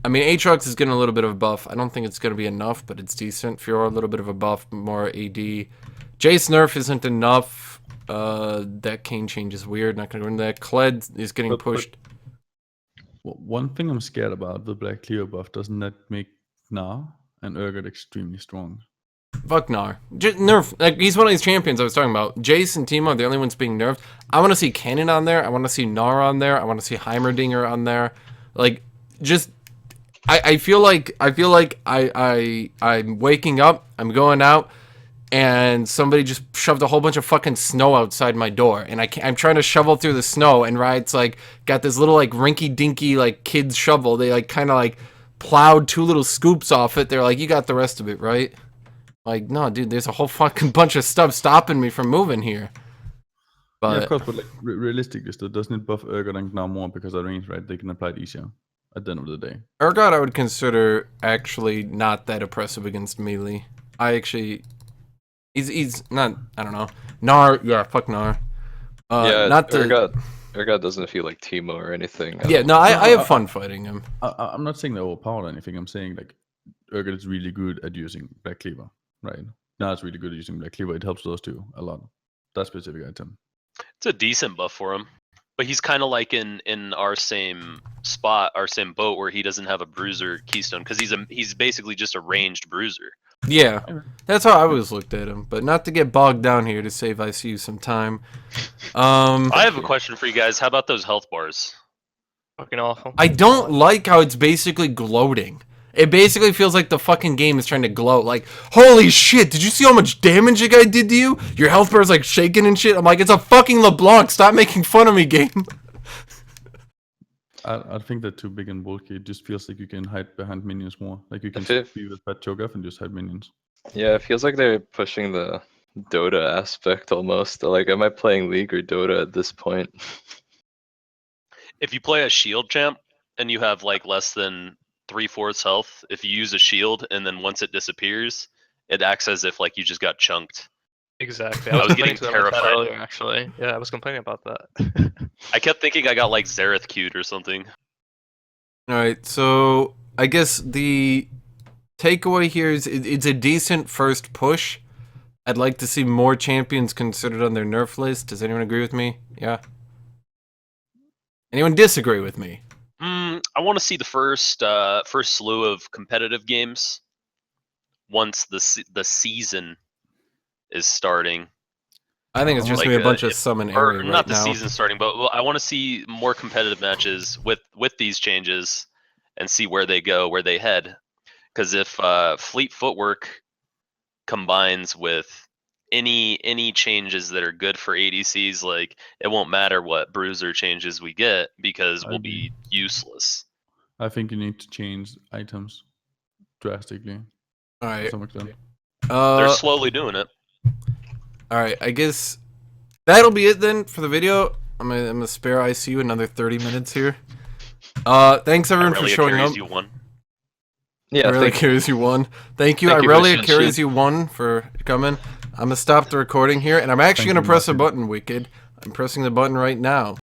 I mean, Aatrox is getting a little bit of a buff. I don't think it's going to be enough, but it's decent. Fiora, a little bit of a buff, more AD. Jace nerf isn't enough. That Kane change is weird. Not going to go into that. Kled is getting But- pushed. One thing I'm scared about the Black Cleaver buff, doesn't that make Gnar and Urgot extremely strong? Fuck Gnar. Nerf. Like, he's one of these champions I was talking about. Jace and Teemo are the only ones being nerfed. I want to see Cannon on there. I want to see Gnar on there. I want to see Heimerdinger on there. Like, just... I feel like I'm waking up, I'm going out, and somebody just shoved a whole bunch of fucking snow outside my door, and I'm trying to shovel through the snow, and Riot's like got this little like rinky dinky like kid's shovel. They like kind of like plowed 2 little scoops off it. They're like, you got the rest of it, right? Like, no, dude, there's a whole fucking bunch of stuff stopping me from moving here. But Yeah, of course, but like realistically, still, doesn't it buff Urgot and Gnar more because of range, right? They can apply it easier at the end of the day. Urgot I would consider actually not that oppressive against melee. He's not, I don't know. Gnar, yeah, fuck Gnar. Yeah, not the Urgot doesn't feel like Teemo or anything. Yeah, no, I have fun fighting him. I'm not saying they're overpowered or anything. I'm saying like Urgot is really good at using Black Cleaver, right? Now it's really good at using Black Cleaver. It helps those two a lot. That specific item. It's a decent buff for him. But he's kind of like in our same spot, our same boat, where he doesn't have a bruiser keystone because he's basically just a ranged bruiser. Yeah, that's how I always looked at him. But not to get bogged down here to save ICU some time. I have a question for you guys. How about those health bars? Fucking awful. I don't like how it's basically gloating. It basically feels like the fucking game is trying to gloat. Like, holy shit, did you see how much damage the guy did to you? Your health bar's like shaking and shit. I'm like, it's a fucking LeBlanc. Stop making fun of me, game. I think they're too big and bulky. It just feels like you can hide behind minions more. Like you can If- be with Pet Choke off and just hide minions. Yeah, it feels like they're pushing the Dota aspect almost. Like, am I playing League or Dota at this point? If you play a shield champ and you have like less than 3/4 health, if you use a shield and then once it disappears, it acts as if like you just got chunked. Exactly. I was complaining getting to them about that terrified. earlier, actually. Yeah, I was complaining about that. I kept thinking I got like Xerath queued or something. Alright, so I guess the takeaway here is it's a decent first push. I'd like to see more champions considered on their nerf list. Does anyone agree with me? Yeah. Anyone disagree with me? I want to see the first slew of competitive games once the season is starting. I think it's just Like, gonna be a bunch of if- summon Or area not right the now. season starting, but I want to see more competitive matches with these changes and see where they go, where they head. Because if Fleet Footwork combines with any changes that are good for ADCs, like it won't matter what bruiser changes we get because we'll be useless. I think you need to change items drastically to Alright. some extent. They're slowly doing it. Alright, I guess that'll be it then for the video. I'm gonna spare ICU another 30 minutes here. Thanks everyone for Aurelia showing carries up. you one. Yeah, Aurelia thank carries you one. Thank you. Thank you, Aurelia Hashinshin. carries you one for coming. I'm gonna stop the recording here, and I'm actually Thank gonna you, press a Martin. button, Wicked. I'm pressing the button right now.